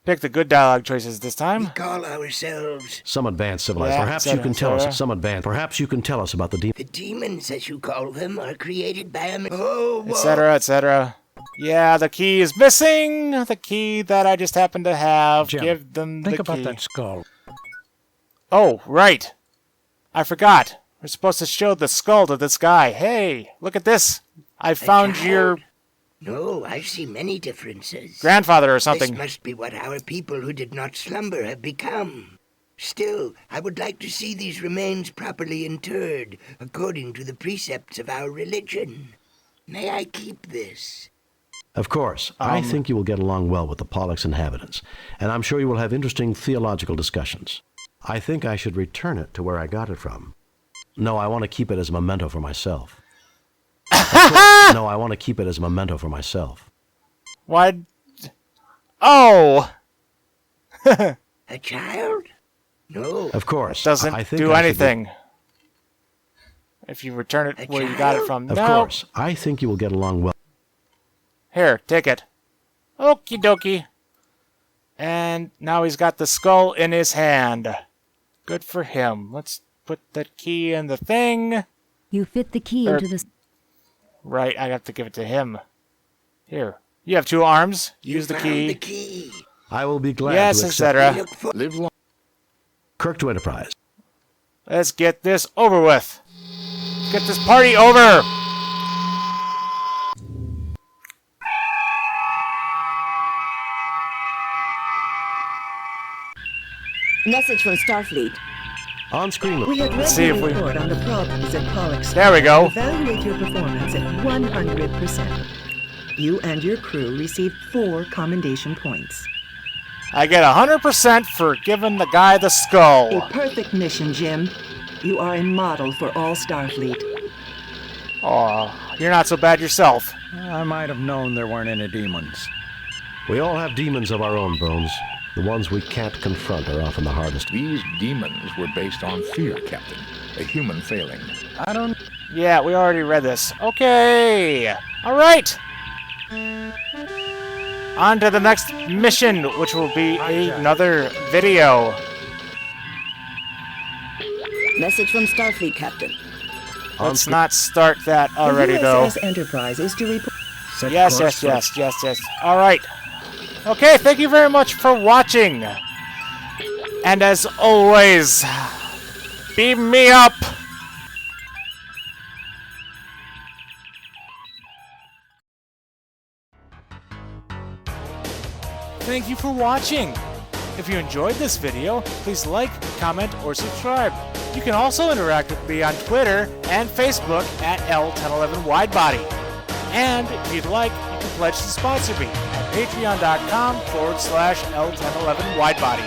[SPEAKER 4] Pick the good dialogue choices this time.
[SPEAKER 19] We call ourselves...
[SPEAKER 3] Some advanced civilized.
[SPEAKER 4] Yeah,
[SPEAKER 3] Perhaps you can tell us... Some advanced. Perhaps you can tell us about the demons.
[SPEAKER 19] The demons, as you call them, are created by a... Oh,
[SPEAKER 4] etc., etc. Yeah, the key is missing. The key that I just happened to have.
[SPEAKER 18] Jim,
[SPEAKER 4] Give them the key.
[SPEAKER 18] think about that skull.
[SPEAKER 4] Oh, right. I forgot. We're supposed to show the skull to this guy. Hey, look at this. I found your...
[SPEAKER 19] No, I see many differences.
[SPEAKER 4] Grandfather or something.
[SPEAKER 19] This must be what our people who did not slumber have become. Still, I would like to see these remains properly interred, according to the precepts of our religion. May I keep this?
[SPEAKER 3] Of course. I think you will get along well with the Pollux inhabitants, and I'm sure you will have interesting theological discussions. I think I should return it to where I got it from. No, I want to keep it as a memento for myself. No, I want to keep it as a memento for myself.
[SPEAKER 4] Why? Oh!
[SPEAKER 19] A child? No.
[SPEAKER 3] Of course.
[SPEAKER 4] Doesn't
[SPEAKER 3] I think
[SPEAKER 4] do
[SPEAKER 3] I should
[SPEAKER 4] anything. If you return it where you got it from.
[SPEAKER 3] Of course. I think you will get along well.
[SPEAKER 4] Here, take it. Okie dokie. And now he's got the skull in his hand. Good for him. Let's put the key in the thing.
[SPEAKER 9] You fit the key into the...
[SPEAKER 4] Right, I have to give it to him. Here. You have 2 arms. Use the key.
[SPEAKER 3] I will be glad
[SPEAKER 4] yes,
[SPEAKER 3] to accept
[SPEAKER 4] etc.
[SPEAKER 6] Live long.
[SPEAKER 3] Kirk to Enterprise.
[SPEAKER 4] Let's get this over with. Get this party over.
[SPEAKER 5] Message from Starfleet.
[SPEAKER 3] On screen.
[SPEAKER 8] We have read
[SPEAKER 4] see
[SPEAKER 8] the
[SPEAKER 4] if we...
[SPEAKER 8] report on the problems at Pollux.
[SPEAKER 4] There we go.
[SPEAKER 8] Evaluate your performance at 100%. You and your crew received 4 commendation points.
[SPEAKER 4] I get 100% for giving the guy the skull.
[SPEAKER 8] A perfect mission, Jim. You are a model for all Starfleet.
[SPEAKER 4] Oh, you're not so bad yourself.
[SPEAKER 18] I might have known there weren't any demons.
[SPEAKER 3] We all have demons of our own, Bones. The ones we can't confront are often the hardest.
[SPEAKER 6] These demons were based on fear, Captain. A human failing.
[SPEAKER 18] I don't...
[SPEAKER 4] Yeah, we already read this. Okay. All right. On to the next mission, which will be another video.
[SPEAKER 5] Message from Starfleet, Captain.
[SPEAKER 4] Let's not start that already,
[SPEAKER 8] the
[SPEAKER 4] though.
[SPEAKER 8] USS Enterprise is to report...
[SPEAKER 4] Yes. All right. Okay, thank you very much for watching. And as always, beam me up. Thank you for watching. If you enjoyed this video, please like, comment, or subscribe. You can also interact with me on Twitter and Facebook at L1011Widebody. And if you'd like, you can pledge to sponsor me at patreon.com/L1011Widebody.